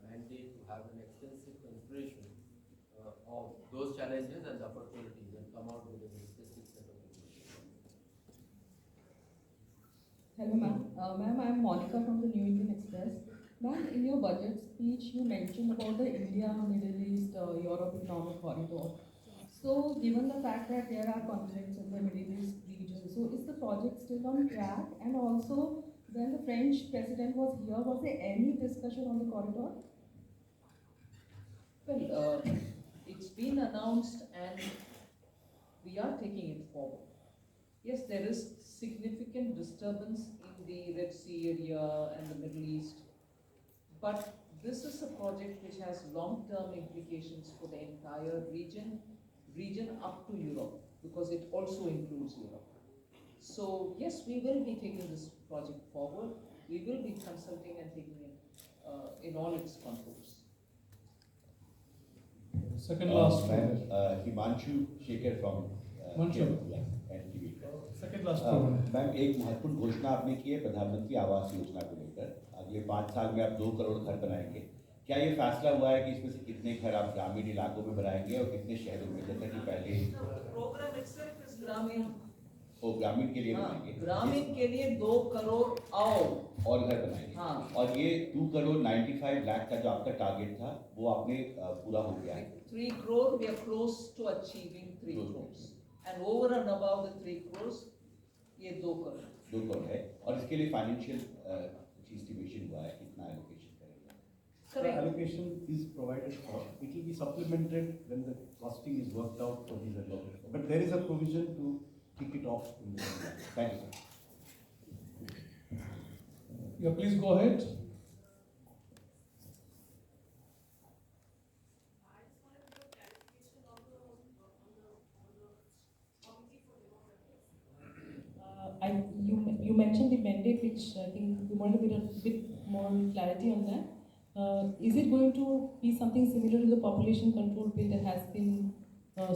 mandate to have an extensive consideration of those challenges and the opportunities, and come out with a very specific set of information. Hello, ma'am. Ma'am, I am Monica from the New Indian Express. Ma'am, in your budget speech, you mentioned about the India, Middle East, Europe economic corridor. So, given the fact that there are conflicts in the Middle East region, so is the project still on track? And also, when the French president was here, was there any discussion on the corridor? Well, it's been announced and we are taking it forward. Yes, there is significant disturbance in the Red Sea area and the Middle East, but this is a project which has long-term implications for the entire region up to Europe, because it also includes Europe. So yes, we will be taking this project forward. We will be consulting and taking it in all its contours. Second last. Himanshu Shekhar from NTV. Second last. Ma'am एक महत्वपूर्ण घोषणा आपने की है प्रधानमंत्री आवास योजना को लेकर। अगले 5 साल में आप 2 करोड़ घर बनाएंगे। क्या ये फैसला हुआ है कि इसमें से कितने घर आप ग्रामीण इलाकों में बनाएंगे और कितने शहरों में, जैसा कि पहले? The program itself is Gramin वो ग्रामीण के लिए हाँ, बनाएंगे ग्रामीण के लिए 2 करोड़ और घर बनाएंगे। हाँ। और ये 2 करोड़ 95 लाख का जो आपका टारगेट था वो आपने पूरा हो गया है। 3 crore, we are close to achieving 3 crores. And over and above the 3 crores, ये 2 करोड़। 2 करोड़ है और इसके लिए फाइनेंशियल एस्टिमेशन हुआ है कितना एलोकेशन करेंगे? Correct. Allocation is provided for. It will be supplemented when the costing is worked out for these allocations. But there is a provision to kick it off in the plan. Thank you, sir. Yeah, please go ahead. You mentioned the mandate, which I think you want a bit more clarity on that. Is it going to be something similar to the population control bill that has been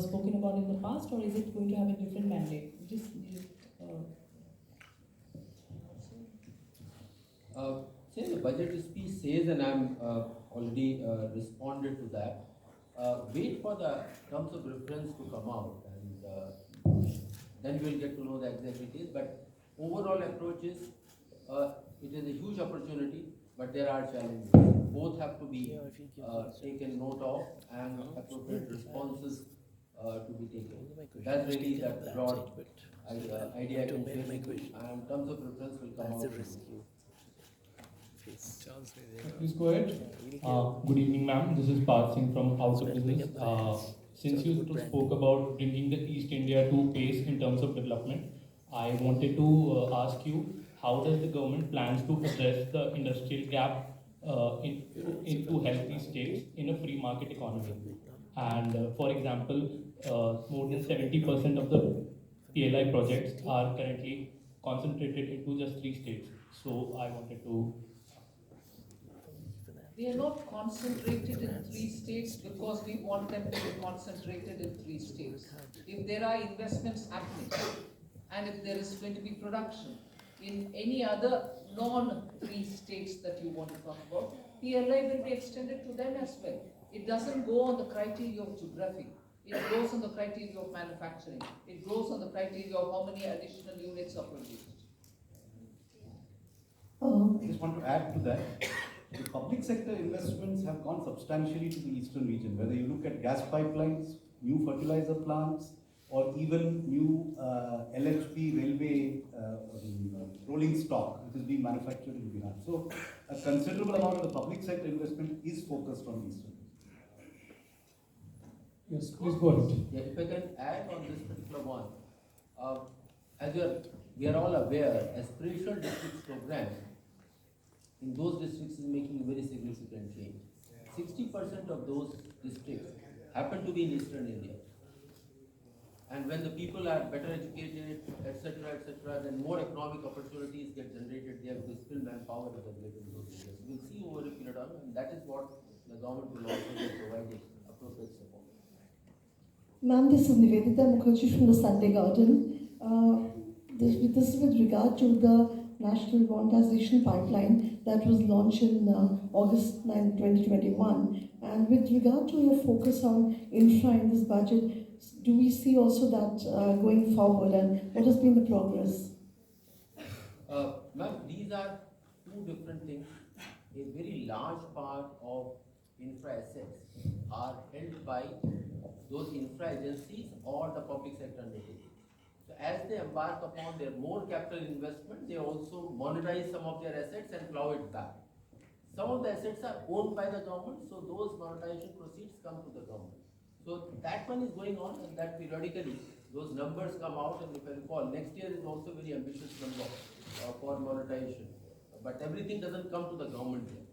spoken about in the past, or is it going to have a different mandate? Say the budget speech says, and I'm already responded to that. Wait for the terms of reference to come out, and then you will get to know the exact details. But overall approach is, it is a huge opportunity, but there are challenges. Both have to be taken note of, and appropriate responses to be taken. That's really that broad idea I can share with you, and terms of reference will come out. Please go ahead. Good evening, ma'am. This is Parth Singh from House of Business. Since you spoke about bringing the East India to pace in terms of development, I wanted to ask you, how does the government plans to address the industrial gap to help these states in a free market economy? And for example, more than 70% of the PLI projects are currently concentrated into just 3 states. So I wanted to. They are not concentrated in 3 states because we want them to be concentrated in 3 states. If there are investments happening, and if there is going to be production in any other non-3 states that you want to talk about, PLI will be extended to them as well. It doesn't go on the criteria of geography. It goes on the criteria of manufacturing. It goes on the criteria of how many additional units are produced. I just want to add to that. The public sector investments have gone substantially to the eastern region, whether you look at gas pipelines, new fertilizer plants, or even new LHP railway rolling stock, which is being manufactured in Bihar. So a considerable amount of the public sector investment is focused on the eastern region. Yes, please go ahead. Yeah, if I can add on this particular one, as we are all aware, aspirational districts program in those districts is making a very significant change. 60% of those districts happen to be in eastern India. And when the people are better educated, etc., then more economic opportunities get generated there because skilled manpower is available in those areas. We'll see over a period of time, and that is what the government will also be providing appropriate support. Ma'am, this is Nivedita Mukherjee from the Sunday Garden. This is with regard to the National Monetization Pipeline that was launched in August 9, 2021. And with regard to your focus on infra in this budget, do we see also that going forward, and what has been the progress? Ma'am, these are 2 different things. A very large part of infra assets are held by those infra agencies or the public sector entities. So as they embark upon their more capital investment, they also monetize some of their assets and plow it back. Some of the assets are owned by the government, so those monetization proceeds come to the government. So that one is going on, and that periodically those numbers come out, and if I recall, next year is also a very ambitious number for monetization. But everything doesn't come to the government yet.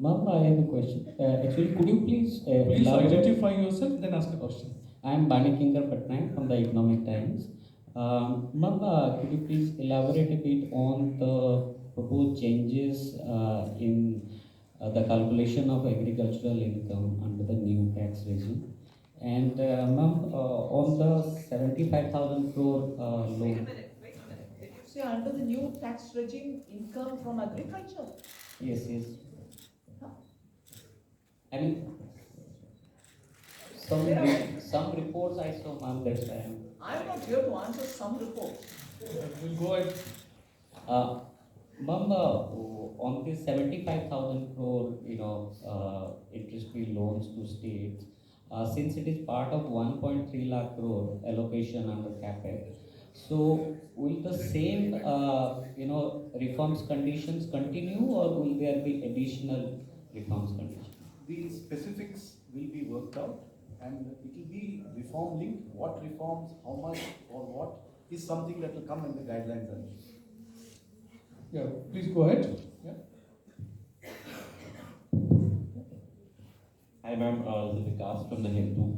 Ma'am, I have a question. Actually, could you please Please identify yourself, then ask a question. I am Banikinkar Patnaik from the Economic Times. Ma'am, could you please elaborate a bit on the proposed changes in the calculation of agricultural income under the new tax regime? And ma'am, on the 75,000 crore loan. Wait a minute. Did you say under the new tax regime, income from agriculture? Yes. I mean, Some reports I saw, ma'am, that's why I'm not here to answer some reports. We'll go ahead. Ma'am, on this 75,000 crore, interest-free loans to states, since it is part of 1.3 lakh crore allocation under CAPEX, so will the same, reforms conditions continue, or will there be additional reforms conditions? The specifics will be worked out, and it will be reform linked. What reforms, how much, or what is something that will come in the guidelines. Yeah, please go ahead. Yeah. Hi ma'am, this is Vikas from the Hindu.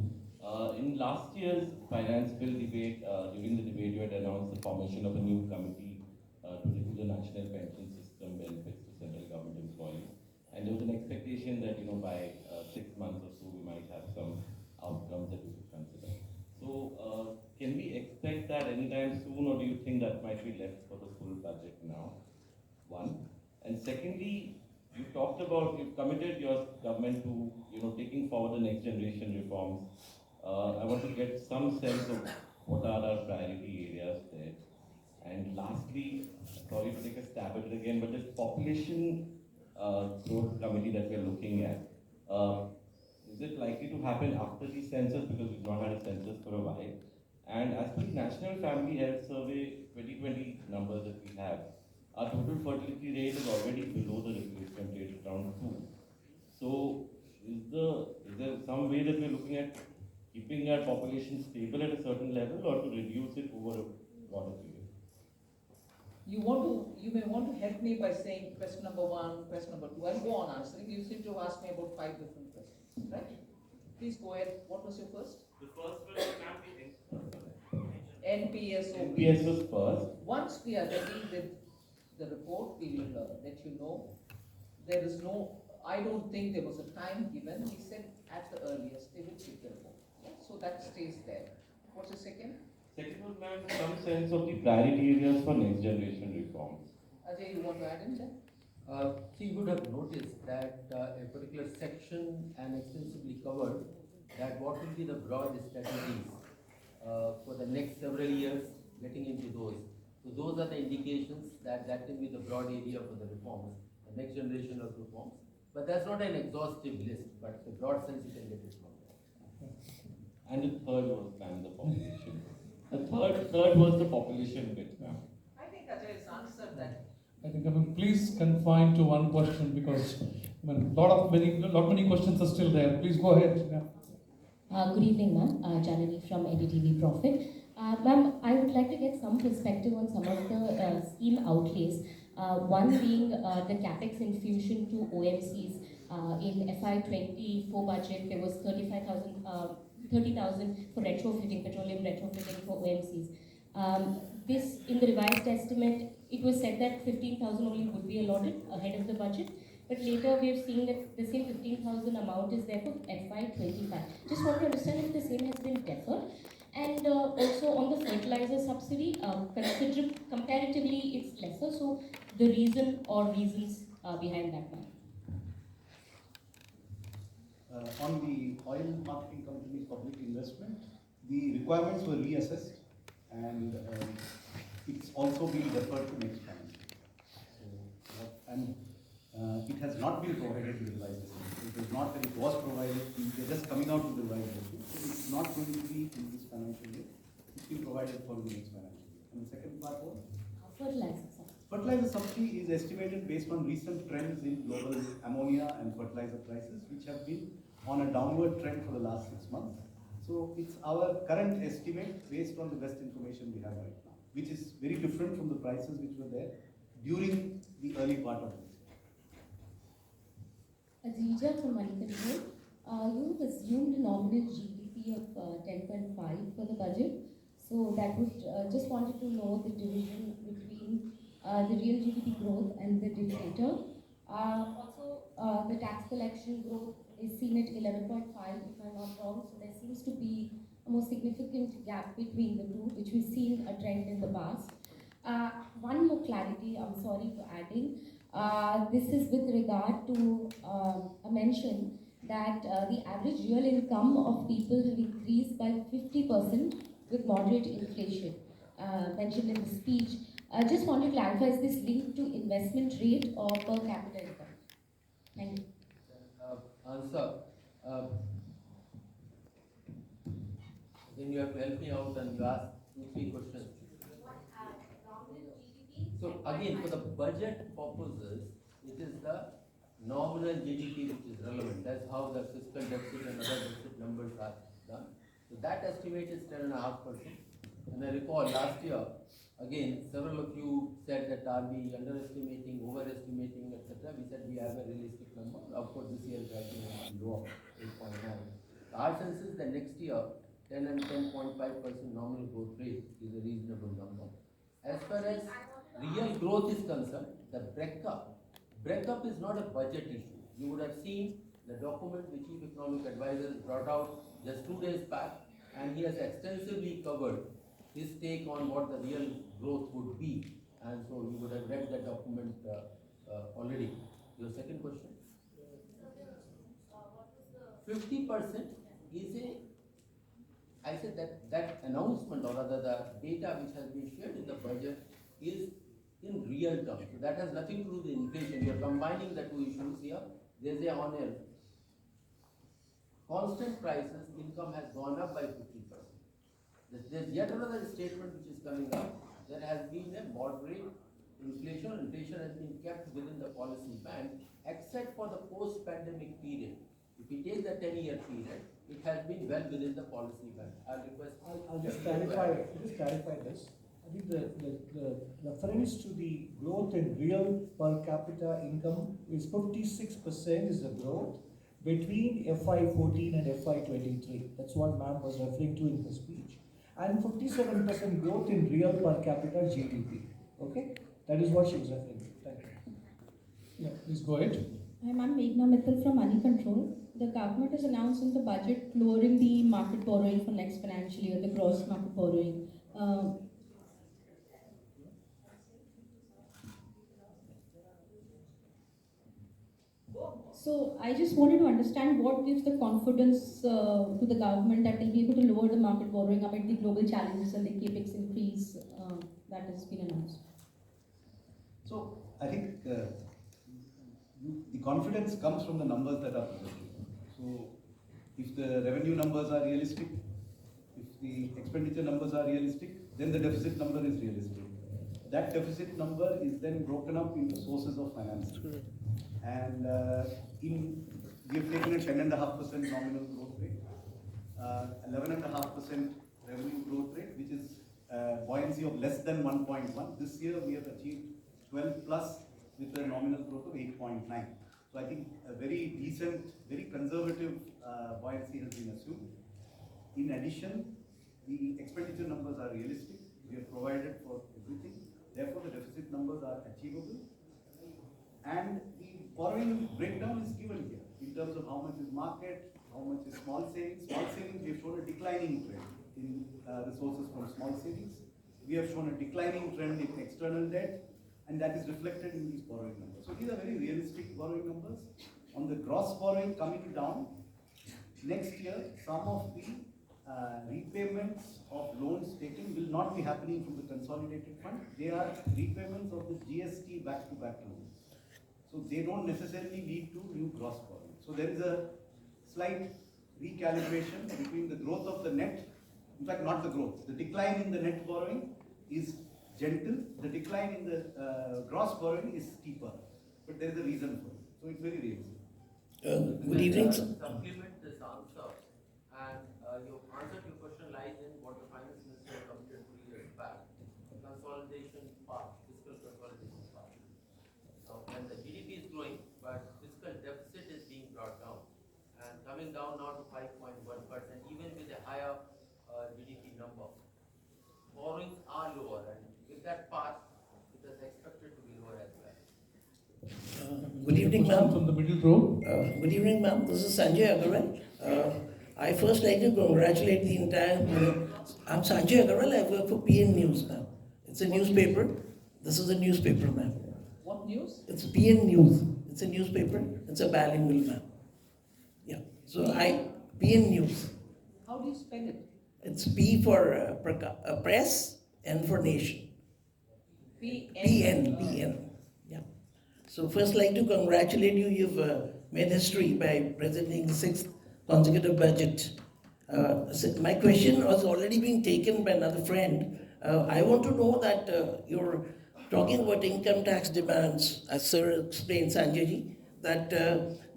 In last year's finance bill debate, during the debate you had announced the formation of a new committee to review the national pension system benefits to central government employees. And there was an expectation that by 6 months or so we might have some outcomes that we could consider. So can we expect that anytime soon, or do you think that might be left for the full budget now? One. And secondly, you talked about, you've committed your government to, taking forward the next generation reforms. I want to get some sense of what are our priority areas there. And lastly, sorry to take a stab at it again, but this population growth committee that we're looking at, is it likely to happen after the census, because we've not had a census for a while? And as per the National Family Health Survey 2020 numbers that we have, our total fertility rate is already below the replacement rate, around 2. So, is there some way that we're looking at keeping our population stable at a certain level, or to reduce it over a broader period? You may want to help me by saying question number 1, question number 2. I'll go on answering. You seem to have asked me about 5 different questions, right? Please go ahead. What was your first? The first was NPS. NPS was first. Once we are ready with the report, we will let you know. There is no, I don't think there was a time given. He said at the earliest they would give the report. Yeah? So that stays there. What's the second? Second was, ma'am, some sense of the priority areas for next generation reforms. Ajay, you want to add in there? So you would have noticed that a particular section and extensively covered that what will be the broad strategies for the next several years, getting into those. So those are the indications that can be the broad area for the reforms, the next generation of reforms. But that's not an exhaustive list, but the broad sense you can get it from there. And the third was, ma'am, the population. The third was the population bit, ma'am. I think Ajay has answered that. I think, please confine to one question, because many questions are still there. Please go ahead. Yeah. Good evening, ma'am. Janani from NDTV Profit. Ma'am, I would like to get some perspective on some of the scheme outlays. One being the capex infusion to OMCs. In FY24 budget, there was 30,000 for retrofitting, petroleum retrofitting for OMCs. This, in the revised estimate, it was said that 15,000 only would be allotted ahead of the budget. But later we have seen that the same 15,000 amount is there for FY25. Just want to understand if the same has been deferred. And also on the fertilizer subsidy, comparatively it's lesser. So the reason or reasons behind that one. On the oil marketing company's public investment, the requirements were reassessed, and it's also been deferred to next financial year. And it has not been provided to the revised estimate. It is not that it was provided, we are just coming out with the revised estimate. So it's not going to be in this financial year. It's been provided for the next financial year. And the second part was? Fertilizer. Fertilizer subsidy is estimated based on recent trends in global ammonia and fertilizer prices, which have been on a downward trend for the last 6 months. So it's our current estimate based on the best information we have right now, which is very different from the prices which were there during the early part of this year. Adija from Manikanpur. You have assumed a nominal GDP of 10.5 for the budget. So that would, just wanted to know the division between the real GDP growth and the denominator. Also, the tax collection growth is seen at 11.5 if I'm not wrong. So there seems to be a more significant gap between the two, which we've seen a trend in the past. One more clarity, I'm sorry for adding. This is with regard to a mention that the average real income of people have increased by 50% with moderate inflation, mentioned in the speech. I just want to clarify, is this linked to investment rate or per capita income? Thank you. Answer. Then you have to help me out and you ask 2-3 questions. So again, for the budget purposes, it is the nominal GDP which is relevant. That's how the fiscal deficit and other deficit numbers are done. So that estimate is 10.5%. And I recall last year, again, several of you said that are we underestimating, overestimating, etc. We said we have a realistic number. Of course, this year is actually lower, 8.9. Our sense is that next year, 10 and 10.5% nominal growth rate is a reasonable number. As far as real growth is concerned, the breakup is not a budget issue. You would have seen the document the Chief Economic Advisor brought out just 2 days back, and he has extensively covered his take on what the real growth would be. And so you would have read that document already. Your second question? 50% is a, I said that announcement, or rather the data which has been shared in the budget is in real terms. So that has nothing to do with inflation. You are combining the two issues here. There is a on a constant prices, income has gone up by 50%. There's yet another statement which is coming up. There has been a moderate inflation. Inflation has been kept within the policy band, except for the post-pandemic period. If we take the 10-year period, it has been well within the policy band. I'll request. I'll just clarify this. I think the reference to the growth in real per capita income is 56% is the growth between FY14 and FY23. That's what ma'am was referring to in her speech. And 57% growth in real per capita GDP. Okay? That is what she was referring to. Thank you. Yeah, please go ahead. I'm Meghna Mittal from Money Control. The government has announced in the budget lowering the market borrowing for next financial year, the gross market borrowing. So I just wanted to understand what gives the confidence to the government that they'll be able to lower the market borrowing amid the global challenges and the capex increase that has been announced. So I think the confidence comes from the numbers that are presented. So if the revenue numbers are realistic, if the expenditure numbers are realistic, then the deficit number is realistic. That deficit number is then broken up into sources of financing. And we have taken a 10.5% nominal growth rate, 11.5% revenue growth rate, which is buoyancy of less than 1.1. This year we have achieved 12 plus with a nominal growth of 8.9. So I think a very decent, very conservative buoyancy has been assumed. In addition, the expenditure numbers are realistic. We have provided for everything. Therefore, the deficit numbers are achievable. And the borrowing breakdown is given here in terms of how much is market, how much is small savings. Small savings, we have shown a declining trend in resources from small savings. We have shown a declining trend in external debt, and that is reflected in these borrowing numbers. So these are very realistic borrowing numbers. On the gross borrowing coming down, next year some of the repayments of loans taken will not be happening from the consolidated fund. They are repayments of the GST back-to-back loans. So they don't necessarily lead to new gross borrowing. So there is a slight recalibration between the growth of the net, in fact not the growth, the decline in the net borrowing is gentle, the decline in the gross borrowing is steeper, but there is a reason for it. So it's very realistic. Good evening, sir. Supplement this answer, and your answer to your question lies in what the Finance Minister committed 3 years back, the consolidation part, fiscal consolidation part. Now, when the GDP is growing, but fiscal deficit is being brought down, and coming down now to 5.1%, even with a higher GDP number, borrowings are lower, and with that part, it is expected to be lower as well. Good evening, ma'am. From the middle row. Good evening, ma'am. This is Sanjay Agarwal. I first like to congratulate the entire. I'm Sanjay Agarwal. I work for PN News, ma'am. It's a newspaper. This is a newspaper, ma'am. What news? It's PN News. It's a newspaper. It's a bilingual, ma'am. Yeah. So PN News. How do you spell it? It's P for press, N for nation. PN. Yeah. So first, like to congratulate you. You've made history by presenting the 6th consecutive budget. So my question was already being taken by another friend. I want to know that you're talking about income tax demands, as Sir explained, Sanjay, that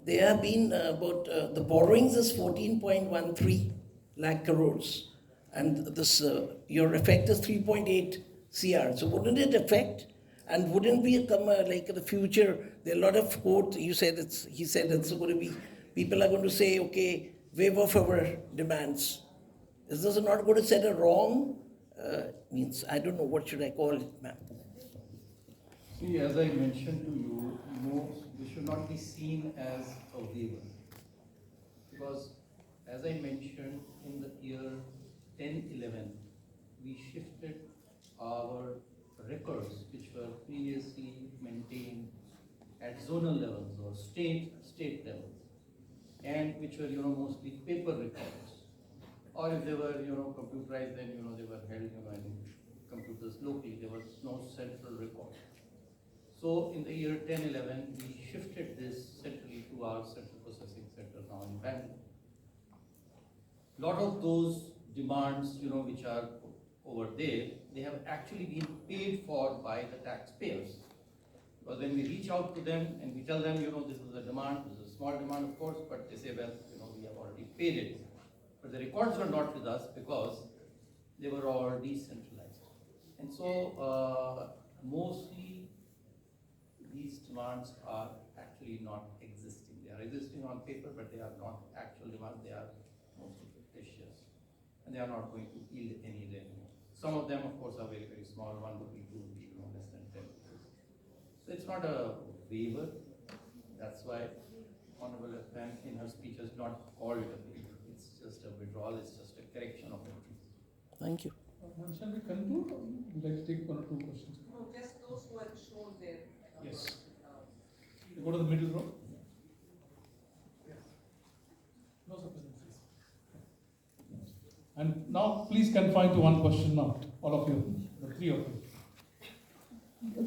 there have been about the borrowings is 14.13 lakh crores, and this your effect is 3.8 CR. So wouldn't it affect? And wouldn't we come like in the future? There are a lot of quotes. He said it's going to be. People are going to say, okay, waive off our demands. Is this not going to set a wrong? Means I don't know what should I call it, ma'am. See, as I mentioned to you, this should not be seen as a waiver. Because as I mentioned, in the year 10-11, we shifted our records, which were previously maintained at zonal levels or state levels, and which were mostly paper records. Or if they were computerized, then they were held in computers locally. There was no central record. So in the year 10-11, we shifted this centrally to our central processing center now in Bangalore. A lot of those demands, which are over there, they have actually been paid for by the taxpayers. Because when we reach out to them and we tell them, this is a demand, this is a small demand, of course, but they say, well, we have already paid it. But the records were not with us because they were all decentralized. And so mostly these demands are actually not existing. They are existing on paper, but they are not actual demands. They are mostly fictitious. And they are not going to yield any revenue. Some of them, of course, are very, very small. 1 rupee, 2 rupee, less than 10 rupees. So it's not a waiver. That's why Honorable FM in her speech has not called it a waiver. It's just a withdrawal. It's just a correction of entries. Thank you. Shall we conclude, or would you like to take 1 or 2 questions? No, just those who had shown their. Yes. You go to the middle row. No surprises. And now, please confine to 1 question now, all of you, the 3 of you.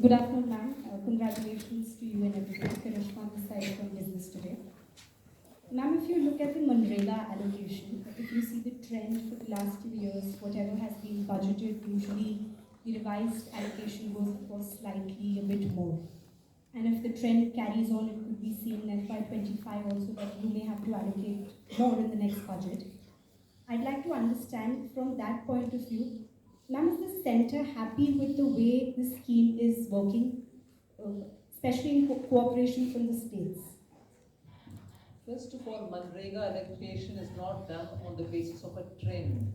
Good afternoon, ma'am. Congratulations to you and everybody. Karishma this side from Business Today. Ma'am, if you look at the Manrega allocation, if you see the trend for the last 2 years, whatever has been budgeted, usually the revised allocation goes, of course, slightly a bit more. And if the trend carries on, it could be seen in FY25 also that you may have to allocate more in the next budget. I'd like to understand from that point of view, ma'am, is the centre happy with the way the scheme is working, especially in cooperation from the states? First of all, Manrega allocation is not done on the basis of a trend.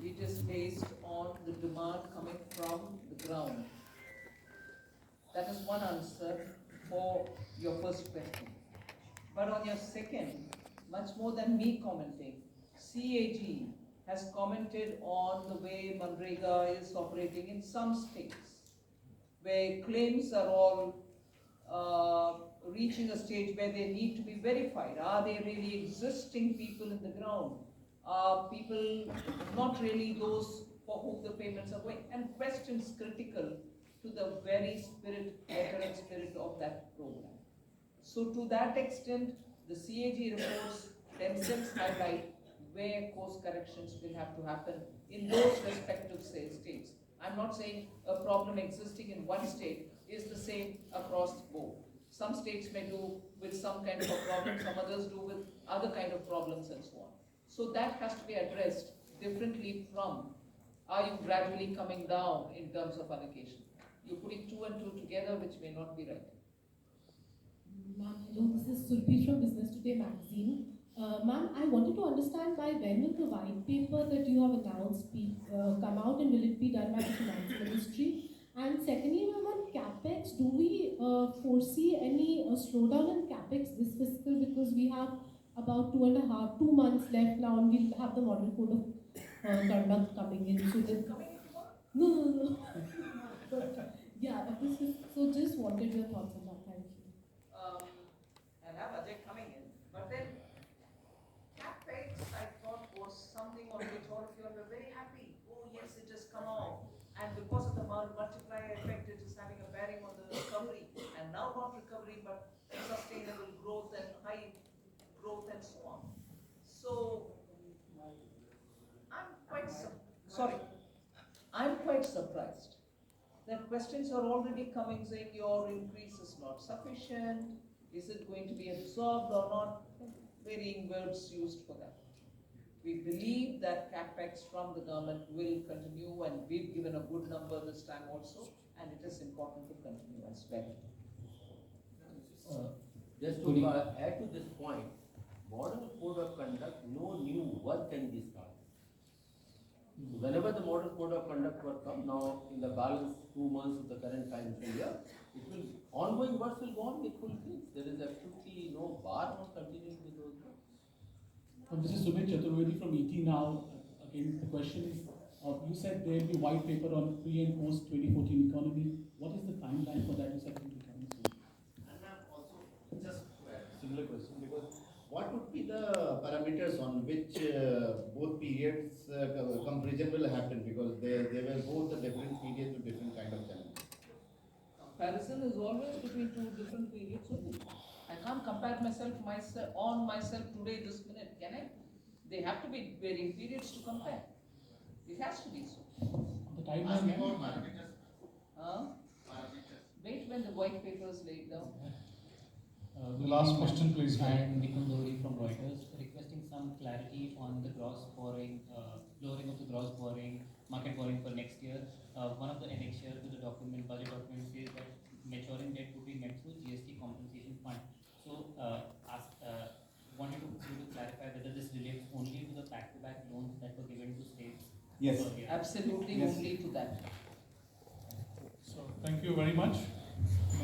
It is based on the demand coming from the ground. That is one answer for your first question. But on your second, much more than me commenting, CAG has commented on the way Manrega is operating in some states, where claims are all reaching a stage where they need to be verified. Are they really existing people in the ground? Are people not really those for whom the payments are going? And questions critical to the very spirit, letter and spirit of that program. So to that extent, the CAG reports themselves highlight where course corrections will have to happen in those respective states. I'm not saying a problem existing in one state is the same across the board. Some states may do with some kind of a problem, some others do with other kind of problems and so on. So that has to be addressed differently from, are you gradually coming down in terms of allocation? You're putting 2 and 2 together, which may not be right. Ma'am, hello, this is Surpi from Business Today magazine. Ma'am, I wanted to understand by when will the white paper that you have announced come out, and will it be done by the Finance Ministry? And secondly, ma'am, on CapEx, do we foresee any slowdown in CapEx this fiscal, because we have about 2 months left now, and we'll have the model code of conduct coming in. So that, no. But, yeah, so just wanted your thoughts on that. Thank you. And have Ajay coming in, but then curriculum, we're very happy. Oh yes, it has come out. And because of the multiplier effect, it is having a bearing on the recovery. And now not recovery, but sustainable growth and high growth and so on. So, I'm quite surprised that questions are already coming saying your increase is not sufficient, is it going to be absorbed or not, varying words used for that. We believe that capex from the government will continue, and we've given a good number this time also, and it is important to continue as well. Just to add to this point, model code of conduct, no new work can be started. Whenever the model code of conduct will come, now in the balance 2 months of the current financial year, it will, ongoing works will go on with full pace. There is absolutely no bar on continuing with those works. This is Sumit Chaturvedi from ET Now. Again, the question is, you said there will be white paper on pre and post 2014 economy. What is the timeline for that? You said it will be coming soon. And also, just similar question, because what would be the parameters on which both periods comparison will happen, because they were both the different periods with different kind of challenges. Comparison is always between two different periods only. I can't compare myself today, this minute, can I? They have to be varying periods to compare. It has to be so. The timeline. Wait when the white paper is laid down. The last question, please. I am Nikun Dori from Reuters, requesting some clarity on the gross borrowing, lowering of the gross borrowing, market borrowing for next year. One of the annexures to the document, budget document, says that maturing debt would be met through GST compensation fund. So, wanted you to clarify whether this relates only to the back-to-back loans that were given to states. Yes. earlier. Absolutely, Yes. only to that. So, thank you very much.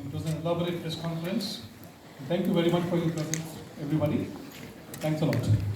It was an elaborate press conference. Thank you very much for your presence, everybody. Thanks a lot.